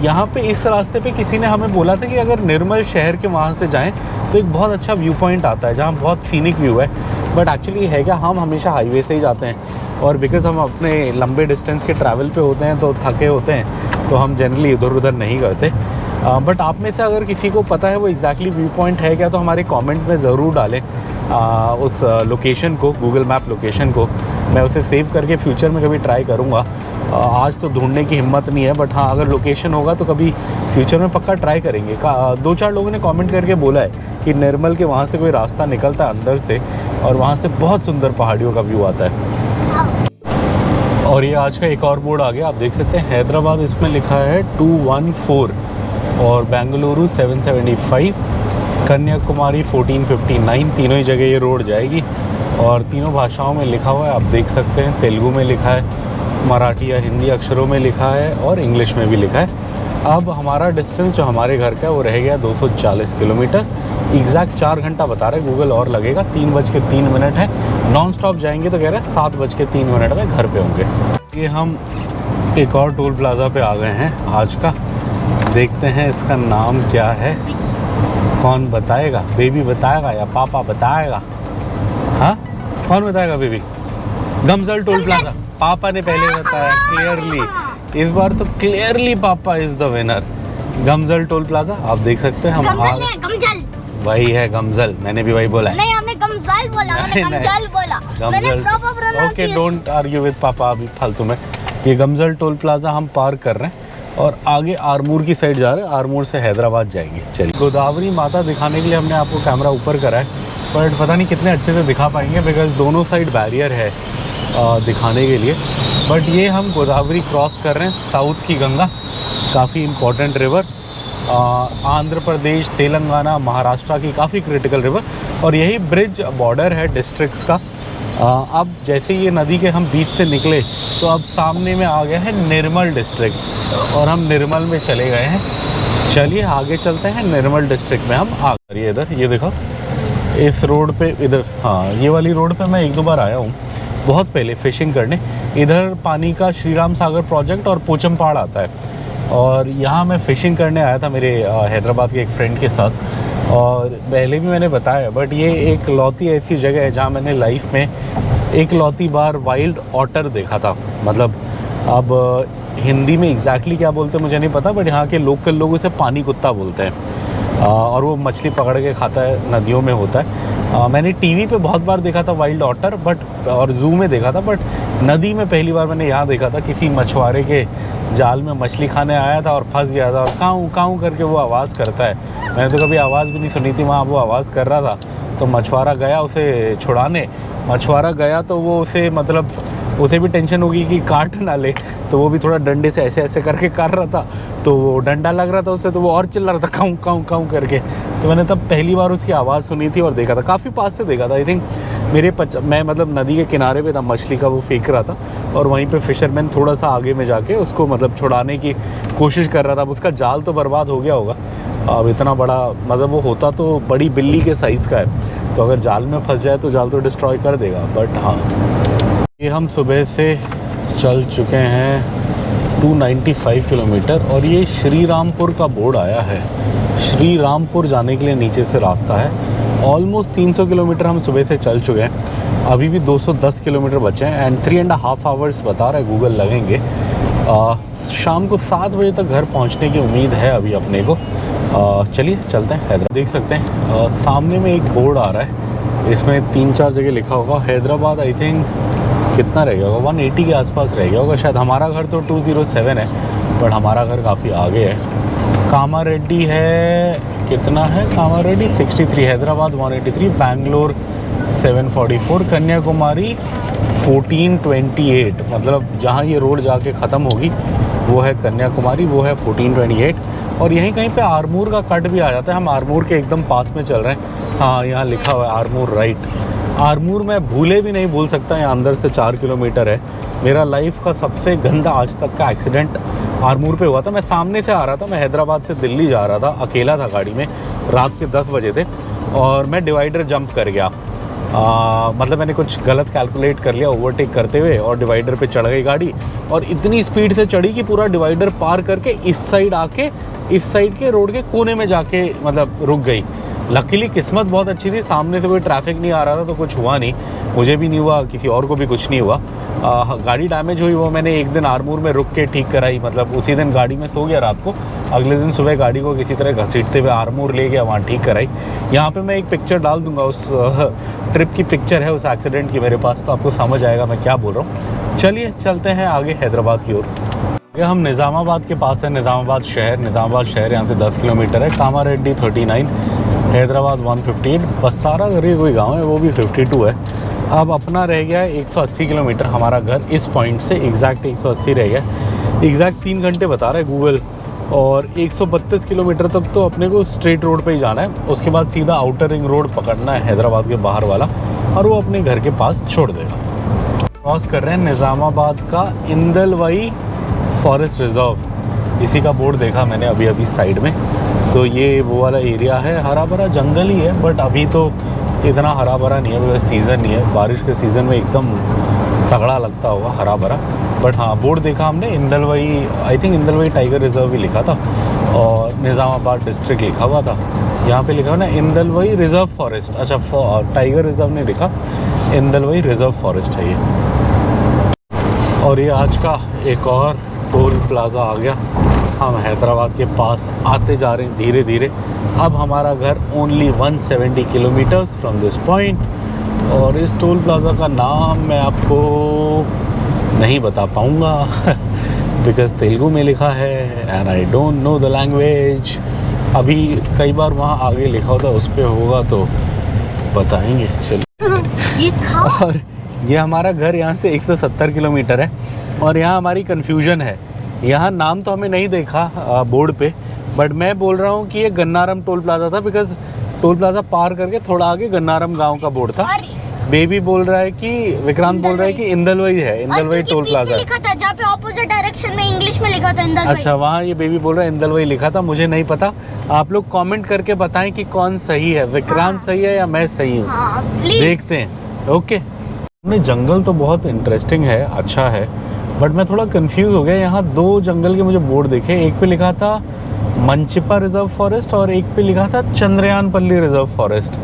यहाँ पे इस रास्ते पे किसी ने हमें बोला था कि अगर निर्मल शहर के वहाँ से जाएं तो एक बहुत अच्छा व्यू पॉइंट आता है, जहाँ बहुत सीनिक व्यू है, बट एक्चुअली है क्या, हम हमेशा हाईवे से ही जाते हैं, और बिकॉज़ हम अपने लंबे डिस्टेंस के ट्रैवल पे होते हैं तो थके होते हैं, तो हम जनरली इधर उधर नहीं करते। बट आप में से अगर किसी को पता है वो एग्जैक्टली व्यू पॉइंट है क्या, तो हमारे कमेंट में ज़रूर डालें, उस लोकेशन को, गूगल मैप लोकेशन को मैं उसे सेव करके फ्यूचर में कभी ट्राई करूँगा। आज तो ढूंढने की हिम्मत नहीं है, बट हाँ अगर लोकेशन होगा तो कभी फ्यूचर में पक्का ट्राई करेंगे। 2-4 लोगों ने कमेंट करके बोला है कि निर्मल के वहाँ से कोई रास्ता निकलता है अंदर से और वहाँ से बहुत सुंदर पहाड़ियों का व्यू आता है। और ये आज का एक और बोर्ड आ गया, आप देख सकते हैं हैदराबाद इसमें लिखा है 214 और बेंगलुरु 775, कन्याकुमारी 1459। तीनों ही जगह ये रोड जाएगी और तीनों भाषाओं में लिखा हुआ है, आप देख सकते हैं। तेलुगु में लिखा है, मराठी या हिंदी अक्षरों में लिखा है और इंग्लिश में भी लिखा है। अब हमारा डिस्टेंस जो हमारे घर का है वो रह गया 240 किलोमीटर। एग्जैक्ट 4 घंटा बता रहे गूगल और लगेगा। 3:03 है। नॉन स्टॉप जाएंगे तो कह रहे हैं 7:03 में घर पे होंगे। ये हम एक और टोल प्लाज़ा पे आ गए हैं आज का। देखते हैं इसका नाम क्या है, कौन बताएगा? बेबी बताएगा या पापा बताएगा? हाँ कौन बताएगा बेबी? गमजल toll plaza. पापा ने पहले बताया क्लियरली, इस बार तो clearly papa is the winner. Gamjal toll plaza आप देख सकते हैं। हम गमजल वही है गमजल, मैंने भी वही बोला है। नहीं, हमने गमजल बोला, मैंने गमजल बोला। मैंने proper pronounce okay, don't argue with पापा अभी फालतू में। ये गमजल टोल प्लाज़ा हम पार कर रहे हैं और आगे आरमूर की साइड जा रहे हैं। आरमूर से हैदराबाद जाएंगे। चलिए, गोदावरी माता दिखाने के लिए हमने आपको कैमरा ऊपर करा है, बट पता नहीं कितने अच्छे से दिखा पाएंगे बिकॉज दोनों साइड बैरियर है दिखाने के लिए। बट ये हम गोदावरी क्रॉस कर रहे हैं, साउथ की गंगा, काफ़ी इम्पोर्टेंट रिवर। आंध्र प्रदेश, तेलंगाना, महाराष्ट्र की काफ़ी क्रिटिकल रिवर और यही ब्रिज बॉर्डर है डिस्ट्रिक्ट्स का। अब जैसे ये नदी के हम बीच से निकले तो अब सामने में आ गया है निर्मल डिस्ट्रिक्ट और हम निर्मल में चले गए हैं। चलिए आगे चलते हैं, निर्मल डिस्ट्रिक्ट में हम आ गए। इधर ये देखो, इस रोड पे इधर, हाँ ये वाली रोड पे मैं 1-2 बार आया हूँ बहुत पहले फिशिंग करने। इधर पानी का श्री राम सागर प्रोजेक्ट और पोचमपहाड़ आता है और यहाँ मैं फ़िशिंग करने आया था मेरे हैदराबाद के एक फ्रेंड के साथ। और पहले भी मैंने बताया, बट ये एक लौती ऐसी जगह है जहाँ मैंने लाइफ में एक लौती बार वाइल्ड ऑटर देखा था। मतलब अब हिंदी में एग्जैक्टली क्या बोलते हैं मुझे नहीं पता, बट यहाँ के लोकल लोग उसे पानी कुत्ता बोलते हैं और वो मछली पकड़ के खाता है, नदियों में होता है। मैंने टीवी पे बहुत बार देखा था वाइल्ड ऑटर, बट और जू में देखा था, बट नदी में पहली बार मैंने यहाँ देखा था। किसी मछुआरे के जाल में मछली खाने आया था और फंस गया था और काऊ काऊ करके वो आवाज़ करता है। मैंने तो कभी आवाज़ भी नहीं सुनी थी, वहाँ वो आवाज़ कर रहा था। तो मछुआरा गया उसे छुड़ाने, मछुआरा गया तो वो उसे मतलब उसे भी टेंशन होगी कि काट ना ले, तो वो भी थोड़ा डंडे से ऐसे ऐसे करके कर रहा था, तो वो डंडा लग रहा था उससे, तो वो और चिल्ला रहा था काऊ काऊ काऊ करके। तो मैंने तब पहली बार उसकी आवाज़ सुनी थी और देखा था, काफ़ी पास से देखा था। आई थिंक मैं मतलब नदी के किनारे पे था, मछली का वो फेंक रहा था और वहीं पे फिशरमैन थोड़ा सा आगे में जाके उसको मतलब छुड़ाने की कोशिश कर रहा था। अब उसका जाल तो बर्बाद हो गया होगा। अब इतना बड़ा मतलब वो होता तो बड़ी बिल्ली के साइज़ का है, तो अगर जाल में फंस जाए तो जाल तो डिस्ट्रॉय कर देगा। बट हाँ, ये हम सुबह से चल चुके हैं 295 किलोमीटर और ये श्री रामपुर का बोर्ड आया है। श्री रामपुर जाने के लिए नीचे से रास्ता है। ऑलमोस्ट 300 किलोमीटर हम सुबह से चल चुके हैं, अभी भी 210 किलोमीटर बचे हैं एंड 3.5 आवर्स बता रहा है गूगल लगेंगे। शाम को 7 बजे तक घर पहुंचने की उम्मीद है अभी अपने को। चलिए चलते हैं हैदराबाद। देख सकते हैं सामने में एक बोर्ड आ रहा है, इसमें 3-4 जगह लिखा होगा हैदराबाद। आई थिंक कितना रह गया होगा, 180 के आसपास रह गया होगा शायद। हमारा घर तो 207 है, बट हमारा घर काफ़ी आगे है। कामारेड्डी है, कितना है कामारेड्डी? 63। हैदराबाद 183, बैंगलोर 744, कन्याकुमारी 1428। मतलब जहाँ ये रोड जाके ख़त्म होगी वो है कन्याकुमारी, वो है 1428। और यहीं कहीं पे आरमूर का कट भी आ जाता है। हम आरमूर के एकदम पास में चल रहे हैं। हाँ, यहाँ लिखा हुआ है आरमूर राइट। आरमूर मैं भूले भी नहीं भूल सकता, यहाँ अंदर से 4 किलोमीटर है। मेरा लाइफ का सबसे गंदा आज तक का एक्सीडेंट आरमूर पे हुआ था। मैं सामने से आ रहा था, मैं हैदराबाद से दिल्ली जा रहा था, अकेला था गाड़ी में, रात के 10 बजे थे और मैं डिवाइडर जंप कर गया। मतलब मैंने कुछ गलत कैलकुलेट कर लिया ओवरटेक करते हुए और डिवाइडर पे चढ़ गई गाड़ी और इतनी स्पीड से चढ़ी कि पूरा डिवाइडर पार करके इस साइड आके इस साइड के रोड के कोने में जाके मतलब रुक गई। लकीली किस्मत बहुत अच्छी थी, सामने से कोई ट्रैफिक नहीं आ रहा था तो कुछ हुआ नहीं, मुझे भी नहीं हुआ, किसी और को भी कुछ नहीं हुआ। गाड़ी डैमेज हुई वो मैंने एक दिन आरमूर में रुक के ठीक कराई, मतलब उसी दिन गाड़ी में सो गया रात को, अगले दिन सुबह गाड़ी को किसी तरह घसीटते हुए आरमूर ले गया, वहाँ ठीक कराई। यहाँ पे मैं एक पिक्चर डाल दूँगा, उस ट्रिप की पिक्चर है उस एक्सीडेंट की मेरे पास, तो आपको समझ आएगा मैं क्या बोल रहा हूँ। चलिए चलते हैं आगे हैदराबाद की ओर। हम निज़ामाबाद के पास है, निज़ामाबाद शहर यहाँ से 10 किलोमीटर है। कामारेड्डी 39, हैदराबाद 158, बस्सारा करके कोई गांव है वो भी 52 है। अब अपना रह गया है 180 किलोमीटर, हमारा घर इस पॉइंट से एग्जैक्ट 180 रह गया, एग्जैक्ट 3 घंटे बता रहा है गूगल, और 132 किलोमीटर तक तो अपने को स्ट्रेट रोड पे ही जाना है, उसके बाद सीधा आउटर रिंग रोड पकड़ना है हैदराबाद के बाहर वाला, और वो अपने घर के पास छोड़ देगा। क्रॉस कर रहे हैं निज़ामाबाद का इंदलवई फॉरेस्ट रिजर्व, इसी का बोर्ड देखा मैंने अभी अभी साइड में। तो ये वो वाला एरिया है, हरा भरा जंगल ही है, बट अभी तो इतना हरा भरा नहीं है बिकॉज सीज़न नहीं है, बारिश के सीज़न में एकदम तगड़ा लगता होगा हरा भरा। बट हाँ बोर्ड देखा हमने, इंदलवई, आई थिंक इंदलवई टाइगर रिजर्व भी लिखा था, और निज़ामाबाद डिस्ट्रिक्ट लिखा हुआ था। यहाँ पे लिखा हुआ ना इंदलवई रिजर्व फॉरेस्ट, अच्छा टाइगर रिजर्व ने लिखा, इंदलवई रिजर्व फॉरेस्ट है ये। और ये आज का एक और टोल प्लाज़ा आ गया, हम हैदराबाद के पास आते जा रहे हैं धीरे धीरे। अब हमारा घर only 170 kilometres from this point, और इस टोल प्लाज़ा का नाम मैं आपको नहीं बता पाऊँगा बिकॉज तेलुगु में लिखा है and I don't know the language. अभी कई बार वहाँ आगे लिखा होता, उस पर होगा तो बताएंगे। चलिए ये था, और ये हमारा घर यहाँ से 170 किलोमीटर है, और यहाँ हमारी कन्फ्यूजन है, यहाँ नाम तो हमें नहीं देखा बोर्ड पे, बट मैं बोल रहा हूँ कि ये गन्नारम टोल प्लाज़ा था, बिकॉज टोल प्लाज़ा पार करके थोड़ा आगे गन्नारम गांव का बोर्ड था। बेबी बोल रहा है कि, विक्रांत बोल रहा है कि इंदलवई है, इंदलवई टोल प्लाज़ा है। लिखा था जहाँ पे ऑपोजिट डायरेक्शन में इंग्लिश में लिखा था इंदलवई। अच्छा, वहाँ ये बेबी बोल रहा है इंदलवई लिखा था, मुझे नहीं पता। आप लोग कमेंट करके बताएं कि कौन सही है, विक्रांत सही है या मैं सही हूँ, देखते हैं। ओके, हमने जंगल तो बहुत इंटरेस्टिंग है, अच्छा है, बट मैं थोड़ा कंफ्यूज हो गया। यहाँ 2 जंगल के मुझे बोर्ड देखे, एक पे लिखा था मंचिप्पा रिजर्व फॉरेस्ट और एक पे लिखा था चंद्रयानपल्ली रिजर्व फॉरेस्ट,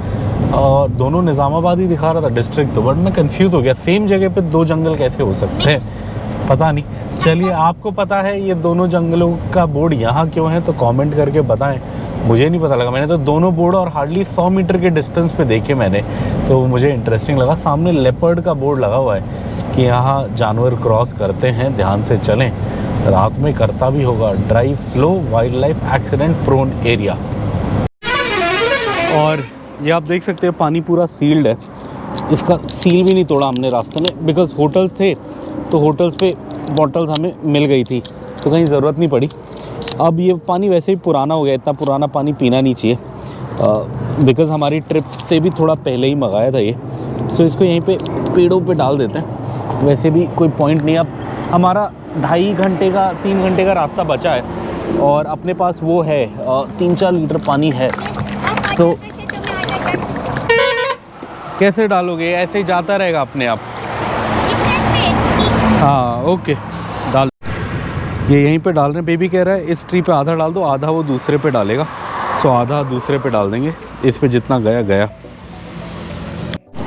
और दोनों निज़ामाबाद ही दिखा रहा था डिस्ट्रिक्ट, तो बट मैं कंफ्यूज हो गया, सेम जगह पे 2 जंगल कैसे हो सकते हैं, पता नहीं। चलिए, आपको पता है ये दोनों जंगलों का बोर्ड यहाँ क्यों है तो कमेंट करके बताएं, मुझे नहीं पता लगा। मैंने तो दोनों बोर्ड और हार्डली 100 मीटर के डिस्टेंस पे देखे मैंने, तो मुझे इंटरेस्टिंग लगा। सामने लेपर्ड का बोर्ड लगा हुआ है कि यहाँ जानवर क्रॉस करते हैं, ध्यान से चलें, रात में करता भी होगा, drive slow, wild life accident prone area. और ये आप देख सकते हैं पानी पूरा सील्ड है, इसका सील भी नहीं तोड़ा हमने रास्ते में, बिकॉज होटल्स थे तो होटल्स पे बॉटल्स हमें मिल गई थी, तो कहीं ज़रूरत नहीं पड़ी। अब ये पानी वैसे ही पुराना हो गया, इतना पुराना पानी पीना नहीं चाहिए, बिकॉज़ हमारी ट्रिप से भी थोड़ा पहले ही मंगाया था ये, सो इसको यहीं पे पेड़ों पे डाल देते हैं। वैसे भी कोई पॉइंट नहीं, अब हमारा 2.5 घंटे का 3 घंटे का रास्ता बचा है, और अपने पास वो है 3-4 लीटर पानी है, तो कैसे डालोगे, ऐसे ही जाता रहेगा अपने आप। हाँ ओके, डाल, ये यहीं पे डाल रहे हैं। बेबी कह रहा है इस ट्री पे आधा डाल दो, आधा वो दूसरे पे डालेगा, सो आधा दूसरे पे डाल देंगे, इस पे जितना गया गया।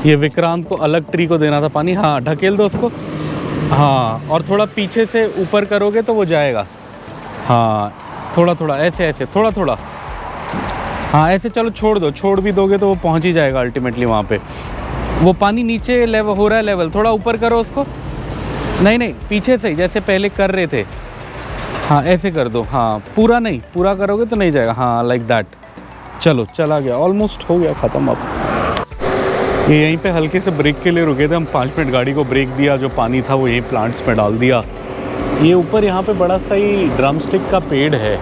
ये विक्रांत को अलग ट्री को देना था पानी, हाँ ढकेल दो उसको, हाँ, और थोड़ा पीछे से ऊपर करोगे तो वो जाएगा, हाँ थोड़ा थोड़ा ऐसे ऐसे, थोड़ा थोड़ा, हाँ ऐसे, चलो छोड़ दो, छोड़ भी दोगे तो वो पहुंच ही जाएगा अल्टीमेटली वहाँ पे। वो पानी नीचे लेवल हो रहा है, लेवल थोड़ा ऊपर करो उसको, नहीं नहीं पीछे से जैसे पहले कर रहे थे, हाँ ऐसे कर दो, हाँ पूरा नहीं, पूरा करोगे तो नहीं जाएगा, हाँ लाइक दैट। चलो चला गया, ऑलमोस्ट हो गया ख़त्म। अब ये यहीं पे हल्के से ब्रेक के लिए रुके थे हम, 5 मिनट गाड़ी को ब्रेक दिया, जो पानी था वो यहीं प्लांट्स में डाल दिया। ये ऊपर यहाँ पे बड़ा सा ही ड्रम स्टिक का पेड़ है,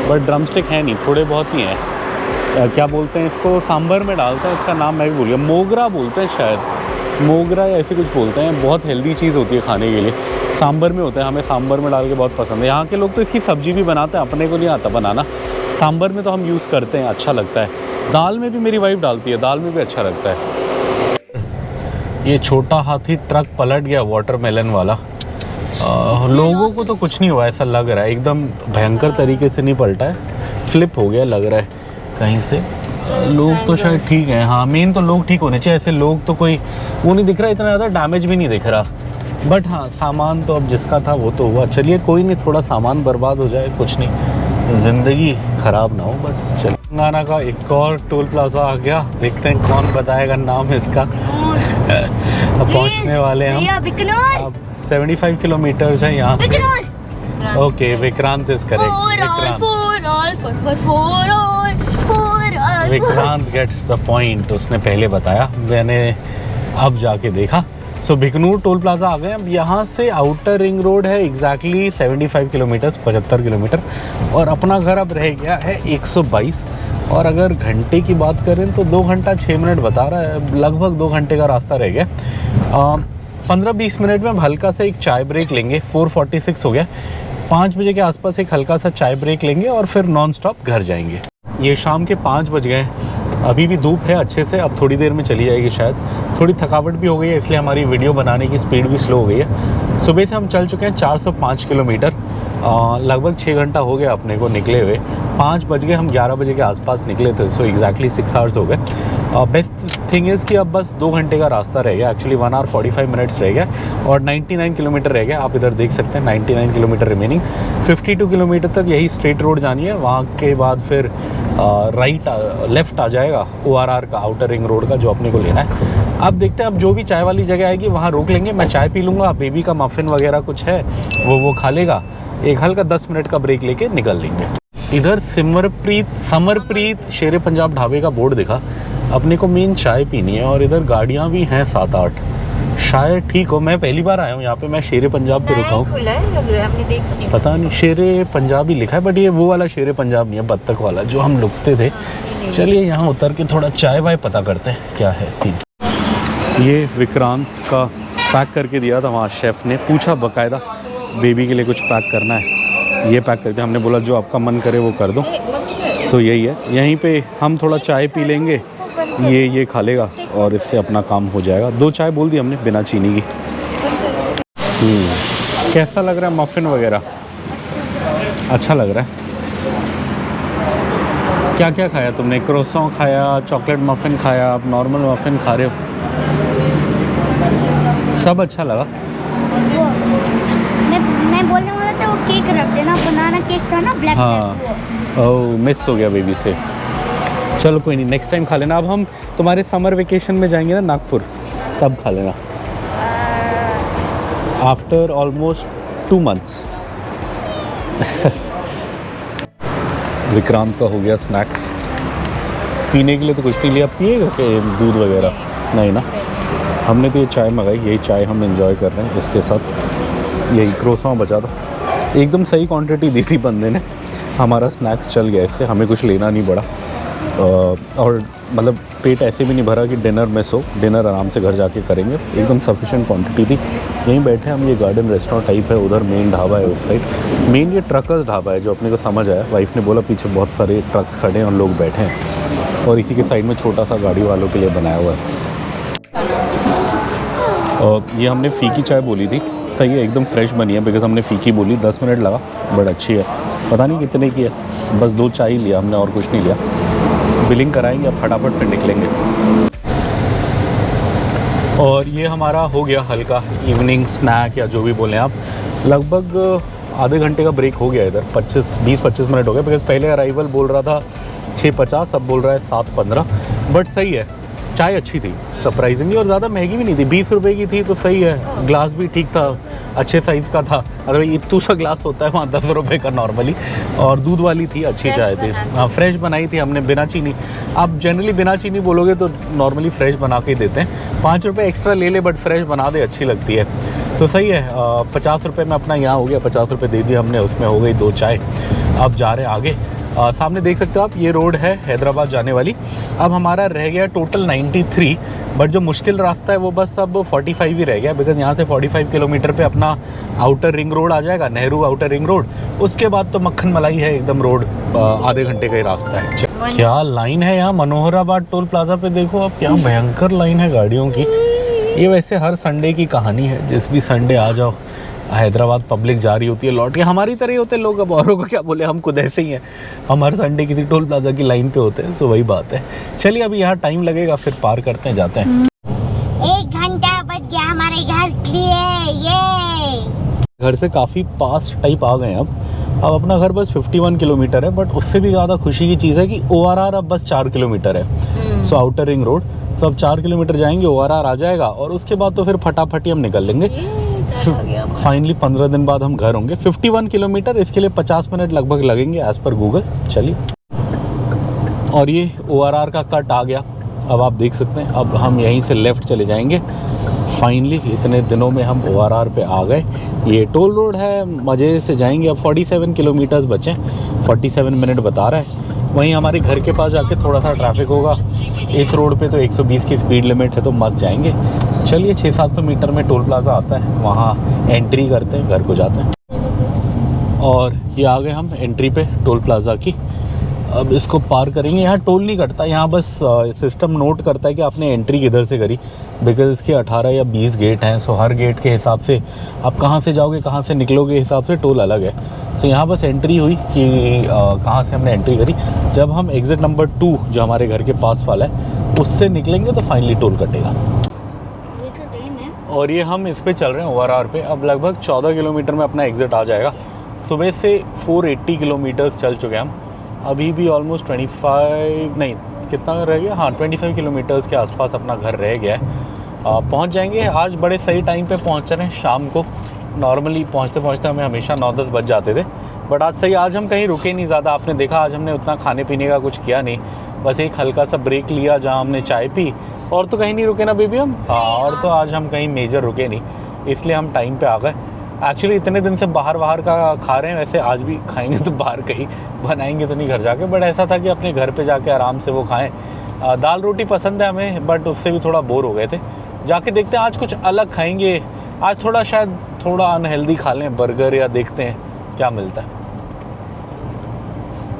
बट ड्रम स्टिक है नहीं, थोड़े बहुत ही हैं। क्या बोलते हैं इसको, सांभर में डालते हैं, इसका नाम मैं भी भूल गया, मोगरा बोलते हैं शायद, मोगरा या ऐसे कुछ बोलते हैं। बहुत हेल्दी चीज़ होती है खाने के लिए, सांभर में होता है, हमें सांभर में डाल के बहुत पसंद है। यहाँ के लोग तो इसकी सब्ज़ी भी बनाते हैं, अपने को नहीं आता बनाना, सांभर में तो हम यूज़ करते हैं, अच्छा लगता है। दाल में भी मेरी वाइफ डालती है, दाल में भी अच्छा लगता है। ये छोटा हाथी ट्रक पलट गया, वाटरमेलन वाला। लोगों को तो कुछ नहीं हुआ ऐसा लग रहा है, एकदम भयंकर तरीके से नहीं पलटा है, फ्लिप हो गया लग रहा है कहीं से। लोग तो शायद ठीक है, हाँ मेन तो लोग ठीक होने चाहिए, ऐसे लोग तो कोई वो नहीं दिख रहा, इतना ज़्यादा डैमेज भी नहीं दिख रहा, बट हाँ सामान तो अब जिसका था वो तो हुआ। चलिए कोई नहीं, थोड़ा सामान बर्बाद हो जाए कुछ नहीं, ज़िंदगी ख़राब ना हो बस। चलिए तेलंगाना का एक और टोल प्लाजा आ गया, देखते हैं कौन बताएगा नाम इसका। अब पहुँचने वाले हैं हम, अब 75 किलोमीटर्स है यहाँ से। Okay Vikrant is correct, Vikrant gets the point, उसने पहले बताया, मैंने अब जाके देखा। सो बिकनूर टोल प्लाजा आ गए। अब यहाँ से आउटर रिंग रोड है एग्जैक्टली 75 किलोमीटर, 75 किलोमीटर, और अपना घर अब रह गया है 122। और अगर घंटे की बात करें तो 2 घंटा 6 मिनट बता रहा है, लगभग 2 घंटे का रास्ता रह गया। 15-20 मिनट में हम हल्का सा एक चाय ब्रेक लेंगे, 4:46 हो गया, 5 बजे के आसपास एक हल्का सा चाय ब्रेक लेंगे और फिर नॉन स्टॉप घर जाएंगे। ये शाम के 5 बज गए, अभी भी धूप है अच्छे से, अब थोड़ी देर में चली जाएगी शायद। थोड़ी थकावट भी हो गई है, इसलिए हमारी वीडियो बनाने की स्पीड भी स्लो हो गई है। सुबह से हम चल चुके हैं 405 किलोमीटर, लगभग 6 घंटा हो गया अपने को निकले हुए। 5 बज गए, हम 11 बजे के आसपास निकले थे, सो एग्जैक्टली 6 आवर्स हो गए। बेस्ट थिंग इज़ कि अब बस 2 घंटे का रास्ता रह गया, एक्चुअली 1 आवर 45 मिनट्स रह गया और 99 किलोमीटर रह गया। आप इधर देख सकते हैं 99 किलोमीटर रिमेनिंग। 52 किलोमीटर तक यही स्ट्रेट रोड जानी है, वहाँ के बाद फिर लेफ़्ट आ जाएगा ORR का, आउटर रिंग रोड का, जो अपने को लेना है। अब देखते हैं, अब जो भी चाय वाली जगह आएगी वहाँ रोक लेंगे, मैं चाय पी लूँगा, बेबी का मफ़िन वगैरह कुछ है वो खा लेगा, एक हल्का 10 मिनट का ब्रेक लेके निकल लेंगे। इधर समरप्रीत शेरे पंजाब ढाबे का बोर्ड दिखा, अपने को मेन चाय पीनी है और इधर गाड़ियाँ भी हैं 7-8, शायद ठीक हो। मैं पहली बार आया हूँ यहाँ पे, मैं शेरे पंजाब पे रुका हूँ, पता नहीं शेरे पंजाब ही लिखा है, बट ये वो वाला शेरे पंजाब नहीं है, बत्तख वाला जो हम लुकते थे। चलिए यहाँ उतर के थोड़ा चाय वाय पता करते हैं क्या है सीन। ये विक्रांत का पैक करके दिया था वहाँ शेफ़ ने, पूछा बकायदा बेबी के लिए कुछ पैक करना है, ये पैक करके, हमने बोला जो आपका मन करे वो कर दो। सो यही है, यहीं पे हम थोड़ा चाय पी लेंगे, ये खा लेगा और इससे अपना काम हो जाएगा। 2 चाय बोल दी हमने बिना चीनी की। कैसा लग रहा है मफ़िन वगैरह? अच्छा लग रहा है। क्या क्या खाया तुमने? क्रोसॉन खाया, चॉकलेट मफ़िन खाया, आप नॉर्मल मफ़िन खा रहे हो, सब अच्छा लगा? मैं बोलने वाला था वो केक रख देना, बनाना केक था ना ब्लैक। हाँ ओह मिस हो गया बेबी से। चलो कोई नहीं, नेक्स्ट टाइम खा लेना। अब हम तुम्हारे समर वेकेशन में जाएंगे ना नागपुर, तब खा लेना, आफ्टर ऑलमोस्ट 2 मंथ्स। विक्रांत का हो गया स्नैक्स, पीने के लिए तो कुछ नहीं लिया, पिएगा क्या दूध वगैरह? नहीं ना, हमने तो ये चाय मंगाई, यही चाय हम एंजॉय कर रहे हैं, इसके साथ यही क्रोसॉन बचा था, एकदम सही क्वांटिटी दी थी बंदे ने, हमारा स्नैक्स चल गया इससे, हमें कुछ लेना नहीं पड़ा। और मतलब पेट ऐसे भी नहीं भरा कि डिनर मिस हो, डिनर आराम से घर जाके करेंगे, एकदम सफिशिएंट क्वांटिटी थी। यहीं बैठे हम, ये गार्डन रेस्टोरेंट टाइप है, उधर मेन ढाबा है उस साइड, मेन ये ट्रकर्स ढाबा है जो अपने को समझ आया, वाइफ ने बोला पीछे बहुत सारे ट्रक्स खड़े हैं और लोग बैठे हैं, और इसी के साइड में छोटा सा गाड़ी वालों के लिए बनाया हुआ है। और ये हमने फीकी चाय बोली थी, सही है, एकदम फ्रेश बनी है, बिकॉज हमने फीकी बोली, 10 मिनट लगा, बट अच्छी है, पता नहीं कितने की है, बस 2 चाय लिया हमने और कुछ नहीं लिया। बिलिंग कराएंगे, अब फटाफट फिर निकलेंगे। और ये हमारा हो गया हल्का इवनिंग स्नैक या जो भी बोलें आप, लगभग आधे घंटे का ब्रेक हो गया इधर, 20-25 मिनट हो गए, बिकॉज पहले अराइवल बोल रहा था 6:50, अब बोल रहा है 7:15, बट सही है, चाय अच्छी थी सरप्राइजिंगली, और ज़्यादा महंगी भी नहीं थी, 20 रुपये की थी, तो सही है, ग्लास भी ठीक था, अच्छे साइज़ का था, अगर इतू सा ग्लास होता है वहाँ 10 रुपये का नॉर्मली, और दूध वाली थी, अच्छी चाय थी, हाँ फ्रेश बनाई थी हमने बिना चीनी। आप जनरली बिना चीनी बोलोगे तो नॉर्मली फ्रेश बना के देते हैं, 5 रुपये एक्स्ट्रा ले ले बट फ्रेश बना दे, अच्छी लगती है, तो सही है। 50 रुपये में अपना यहाँ हो गया, 50 रुपये दे दिए हमने, उसमें हो गई 2 चाय। अब जा रहे हैं आगे, सामने देख सकते हो आप, ये रोड है हैदराबाद जाने वाली। अब हमारा रह गया टोटल 93, बट जो मुश्किल रास्ता है वो बस अब 45 ही रह गया, बिकॉज यहाँ से 45 किलोमीटर पे अपना आउटर रिंग रोड आ जाएगा, नेहरू आउटर रिंग रोड, उसके बाद तो मक्खन मलाई है एकदम रोड, आधे घंटे का ही रास्ता है। क्या लाइन है यहाँ मनोहराबाद टोल प्लाजा पे, देखो अब क्या भयंकर लाइन है गाड़ियों की। ये वैसे हर संडे की कहानी है, जिस भी संडे आ जाओ हैदराबाद पब्लिक जा रही होती है लौट के, हमारी तरह ही होते हैं लोग, अब औरों को क्या बोले, हम खुद ऐसे ही हैं, हम हर संडे किसी टोल प्लाजा की लाइन पे होते हैं, सो वही बात है। चलिए अभी यहाँ टाइम लगेगा, फिर पार करते हैं, जाते हैं। 1 घंटा बच गया हमारे घर के लिए, ये घर से काफ़ी पास टाइप आ गए हैं अब अपना घर बस 51 किलोमीटर है, बट उससे भी ज़्यादा खुशी की चीज़ है कि ORR अब बस 4 किलोमीटर है, सो आउटर रिंग रोड। सो अब 4 किलोमीटर जाएंगे, ORR आ जाएगा, और उसके बाद तो फिर फटाफट ही हम निकल लेंगे। फाइनली 15 दिन बाद हम घर होंगे। 51 किलोमीटर, इसके लिए 50 मिनट लगभग लगेंगे एज़ पर गूगल। चलिए, और ये ORR का कट आ गया, अब आप देख सकते हैं। अब हम यहीं से लेफ़्ट चले जाएंगे। फाइनली इतने दिनों में हम ORR पे आ गए। ये टोल रोड है, मज़े से जाएंगे। अब 47 किलोमीटर्स बचे, 47 मिनट बता रहा है। वहीं हमारे घर के पास जाके थोड़ा सा ट्रैफिक होगा, इस रोड पे तो 120 की स्पीड लिमिट है, तो मत जाएंगे। चलिए 600-700 मीटर में टोल प्लाज़ा आता है, वहाँ एंट्री करते हैं, घर को जाते हैं। और ये आ गए हम एंट्री पे टोल प्लाज़ा की। अब इसको पार करेंगे। यहाँ टोल नहीं कटता, यहाँ बस सिस्टम नोट करता है कि आपने एंट्री किधर से करी, बिकॉज़ इसके 18 या 20 गेट हैं। सो हर गेट के हिसाब से आप कहाँ से जाओगे, कहाँ से निकलोगे, हिसाब से टोल अलग है। सो यहाँ बस एंट्री हुई कि कहाँ से हमने एंट्री करी। जब हम एग्ज़िट नंबर 2 जो हमारे घर के पास वाला है उससे निकलेंगे तो फाइनली टोल कटेगा। और ये हम इस पे चल रहे हैं ORR पे। अब लगभग 14 किलोमीटर में अपना एग्ज़िट आ जाएगा। सुबह से 480 किलोमीटर्स चल चुके हैं हम, अभी भी ऑलमोस्ट 25 नहीं कितना रह गया, हाँ 25 किलोमीटर्स के आसपास अपना घर रह गया है। पहुंच जाएंगे। आज बड़े सही टाइम पे पहुंच रहे हैं शाम को। नॉर्मली पहुंचते पहुंचते हमें हमेशा 9-10 बज जाते थे, बट आज सही, आज हम कहीं रुके नहीं ज़्यादा। आपने देखा आज हमने उतना खाने पीने का कुछ किया नहीं, बस एक हल्का सा ब्रेक लिया जहाँ हमने चाय पी, और तो कहीं नहीं रुके ना बेबी हम। हाँ, और तो आज हम कहीं मेजर रुके नहीं, इसलिए हम टाइम पे आ गए। एक्चुअली इतने दिन से बाहर का खा रहे हैं, वैसे आज भी खाएंगे तो बाहर कहीं बनाएंगे तो नहीं घर जाके, बट ऐसा था कि अपने घर पे जाके आराम से वो खाएं। दाल रोटी पसंद है हमें, बट उससे भी थोड़ा बोर हो गए थे। जाके देखते हैं आज कुछ अलग खाएंगे, आज थोड़ा शायद थोड़ा अनहेल्दी खा लें, बर्गर, या देखते हैं क्या मिलता है।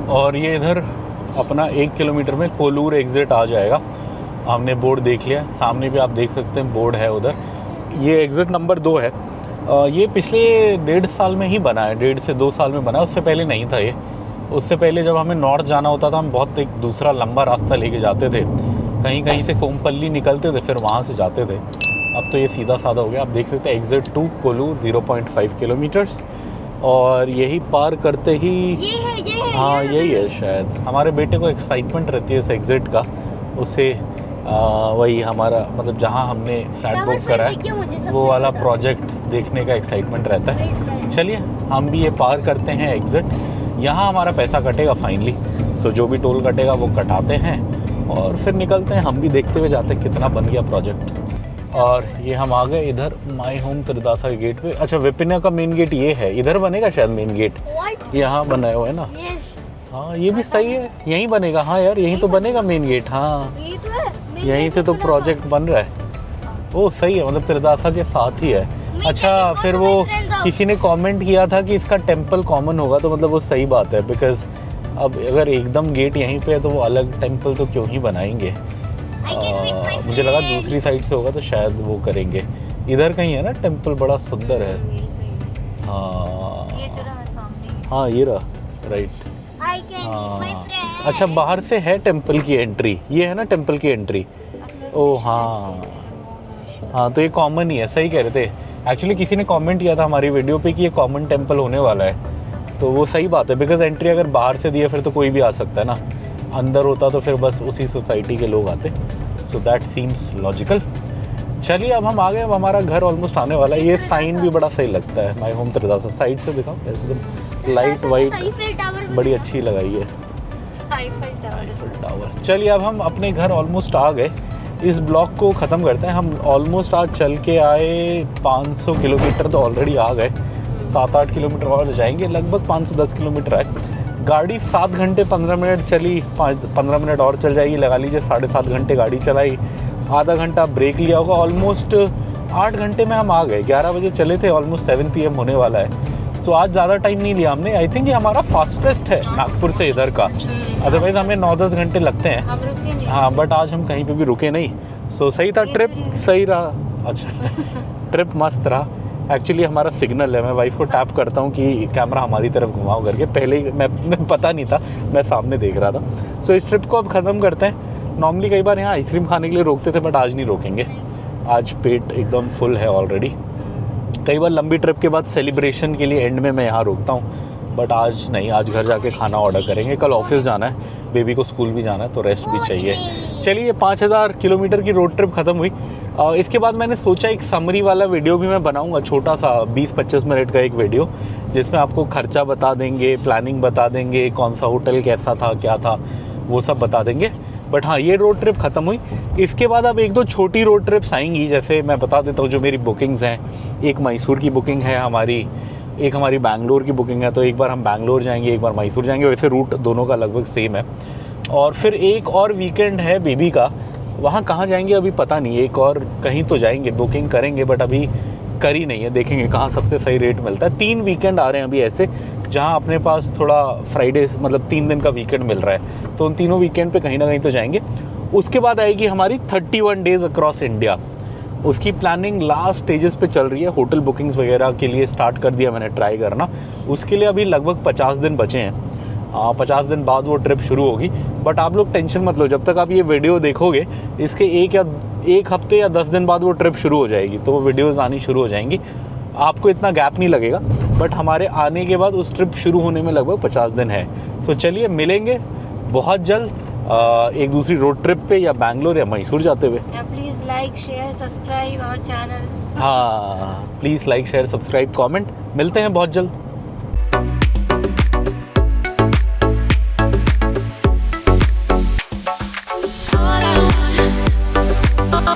और ये इधर अपना 1 किलोमीटर में कोलूर एग्ज़िट आ जाएगा। हमने बोर्ड देख लिया, सामने भी आप देख सकते हैं बोर्ड है उधर। ये एग्ज़िट नंबर 2 है। ये पिछले 1.5 साल में ही बना है, 1.5 से 2 साल में बना है, उससे पहले नहीं था ये। उससे पहले जब हमें नॉर्थ जाना होता था, हम बहुत एक दूसरा लंबा रास्ता लेके जाते थे, कहीं से कोमपल्ली निकलते थे, फिर वहाँ से जाते थे। अब तो ये सीधा साधा हो गया। आप देख सकते हैं एग्ज़िट 2 कोलूर 0.5 किलोमीटर्स। और यही पार करते ही हाँ यही है शायद। हमारे बेटे को एक्साइटमेंट रहती है इस एग्ज़िट का, उसे वही हमारा मतलब जहाँ हमने फ्लैट बुक करा है वो वाला प्रोजेक्ट देखने का एक्साइटमेंट रहता है। चलिए हम भी ये पार करते हैं एग्ज़िट। यहाँ हमारा पैसा कटेगा फाइनली, सो जो भी टोल कटेगा वो कटाते हैं और फिर निकलते हैं। हम भी देखते हुए जाते हैं कितना बन गया प्रोजेक्ट। और ये हम आ गए इधर माई होम त्रिदासा गेट पे। अच्छा, विपिना का मेन गेट ये है, इधर बनेगा शायद मेन गेट, यहाँ बनाया हुआ है ना। हाँ ये भी सही है, यहीं बनेगा। हाँ यार यहीं तो बनेगा मेन गेट। हाँ यहीं से तो प्रोजेक्ट बन रहा है। वो सही है, मतलब त्रिदासा के साथ ही है। अच्छा, फिर वो किसी ने कमेंट किया था कि इसका टेंपल कॉमन होगा, तो मतलब वो सही बात है, बिकॉज अब अगर एकदम गेट यहीं पे है तो वो अलग टेंपल तो क्यों ही बनाएंगे। मुझे लगा दूसरी साइड से होगा तो शायद वो करेंगे। इधर कहीं है ना टेंपल, बड़ा सुंदर है। हाँ हाँ ये रहा, राइट। हाँ अच्छा, बाहर से है टेंपल की एंट्री, ये है ना टेंपल की एंट्री। ओह हाँ हाँ, तो ये कॉमन ही है, सही कह रहे थे। एक्चुअली किसी ने कमेंट किया था हमारी वीडियो पे कि ये कॉमन टेंपल होने वाला है, तो वो सही बात है, बिकॉज एंट्री अगर बाहर से दी है फिर तो कोई भी आ सकता है ना। अंदर होता तो फिर बस उसी सोसाइटी के लोग आते, सो दैट सीम्स लॉजिकल। चलिए अब हम आ गए, अब हमारा घर ऑलमोस्ट आने वाला है। ये साइन भी बड़ा सही लगता है, माई होम त्रिदासा। साइड से दिखाओ, एकदम लाइट वाइट बड़ी अच्छी लगाई है, आईफल टावर। चलिए अब हम अपने घर ऑलमोस्ट आ गए। इस ब्लॉक को ख़त्म करते हैं। हम ऑलमोस्ट आज चल के आए 500 किलोमीटर तो ऑलरेडी आ गए, 7-8 किलोमीटर और जाएंगे, लगभग 510 किलोमीटर आए। गाड़ी 7 घंटे 15 मिनट चली, 15 मिनट और चल जाएगी, लगा लीजिए 7.5 घंटे गाड़ी चलाई, आधा घंटा ब्रेक लिया होगा, ऑलमोस्ट 8 घंटे में हम आ गए। 11 बजे चले थे, ऑलमोस्ट 7 PM होने वाला है। तो आज ज़्यादा टाइम नहीं लिया हमने। आई थिंक ये हमारा फास्टेस्ट है नागपुर से इधर का, अदरवाइज़ हमें 9-10 घंटे लगते हैं। हाँ बट आज हम कहीं पे भी रुके नहीं, सो सही था। ट्रिप सही रहा, अच्छा ट्रिप मस्त रहा। एक्चुअली हमारा सिग्नल है, मैं वाइफ को टैप करता हूँ कि कैमरा हमारी तरफ घुमाओ करके। पहले ही मैं पता नहीं था, मैं सामने देख रहा था। सो इस ट्रिप को अब ख़त्म करते हैं। नॉर्मली कई बार यहाँ आइसक्रीम खाने के लिए रोकते थे, बट आज नहीं रोकेंगे। आज पेट एकदम फुल है ऑलरेडी। कई बार लंबी ट्रिप के बाद सेलिब्रेशन के लिए एंड में मैं यहाँ रोकता हूँ, बट आज नहीं, आज घर जाके खाना ऑर्डर करेंगे। कल ऑफिस जाना है, बेबी को स्कूल भी जाना है, तो रेस्ट भी चाहिए। चलिए 5000 किलोमीटर की रोड ट्रिप ख़त्म हुई। इसके बाद मैंने सोचा एक समरी वाला वीडियो भी मैं बनाऊंगा, छोटा सा 20-25 मिनट का एक वीडियो, जिसमें आपको खर्चा बता देंगे, प्लानिंग बता देंगे, कौन सा होटल कैसा था, क्या था, वो सब बता देंगे। बट हाँ, ये रोड ट्रिप ख़त्म हुई। इसके बाद अब 1-2 छोटी रोड ट्रिप्स आएंगी, जैसे मैं बता देता हूँ जो मेरी बुकिंग्स हैं। एक मैसूर की बुकिंग है हमारी, एक हमारी बैंगलोर की बुकिंग है, तो एक बार हम बैंगलोर जाएंगे, एक बार मैसूर जाएंगे। वैसे रूट दोनों का लगभग सेम है। और फिर एक और वीकेंड है बेबी का, वहाँ कहाँ जाएंगे अभी पता नहीं। एक और कहीं तो जाएंगे, बुकिंग करेंगे, बट अभी करी नहीं है, देखेंगे कहाँ सबसे सही रेट मिलता है। 3 वीकेंड आ रहे हैं अभी ऐसे, जहाँ अपने पास थोड़ा फ्राइडे मतलब 3 दिन का वीकेंड मिल रहा है, तो उन तीनों वीकेंड पे कहीं ना कहीं तो जाएंगे। उसके बाद आएगी हमारी 31 डेज़ अक्रॉस इंडिया। उसकी प्लानिंग लास्ट स्टेजेस पे चल रही है। होटल बुकिंग्स वगैरह के लिए स्टार्ट कर दिया मैंने ट्राई करना। उसके लिए अभी लगभग 50 दिन बचे हैं। 50 दिन बाद वो ट्रिप शुरू होगी। बट आप लोग टेंशन मत लो, जब तक आप ये वीडियो देखोगे इसके एक हफ्ते या 10 दिन बाद वो ट्रिप शुरू हो जाएगी, तो वो वीडियोज़ आनी शुरू हो जाएंगी। आपको इतना गैप नहीं लगेगा, बट हमारे आने के बाद उस ट्रिप शुरू होने में लगभग 50 दिन है। तो चलिए मिलेंगे बहुत जल्द एक दूसरी रोड ट्रिप पे, या बैंगलोर या मैसूर जाते हुए। Please like share subscribe our channel. हाँ, please like share subscribe comment. मिलते हैं बहुत जल्द।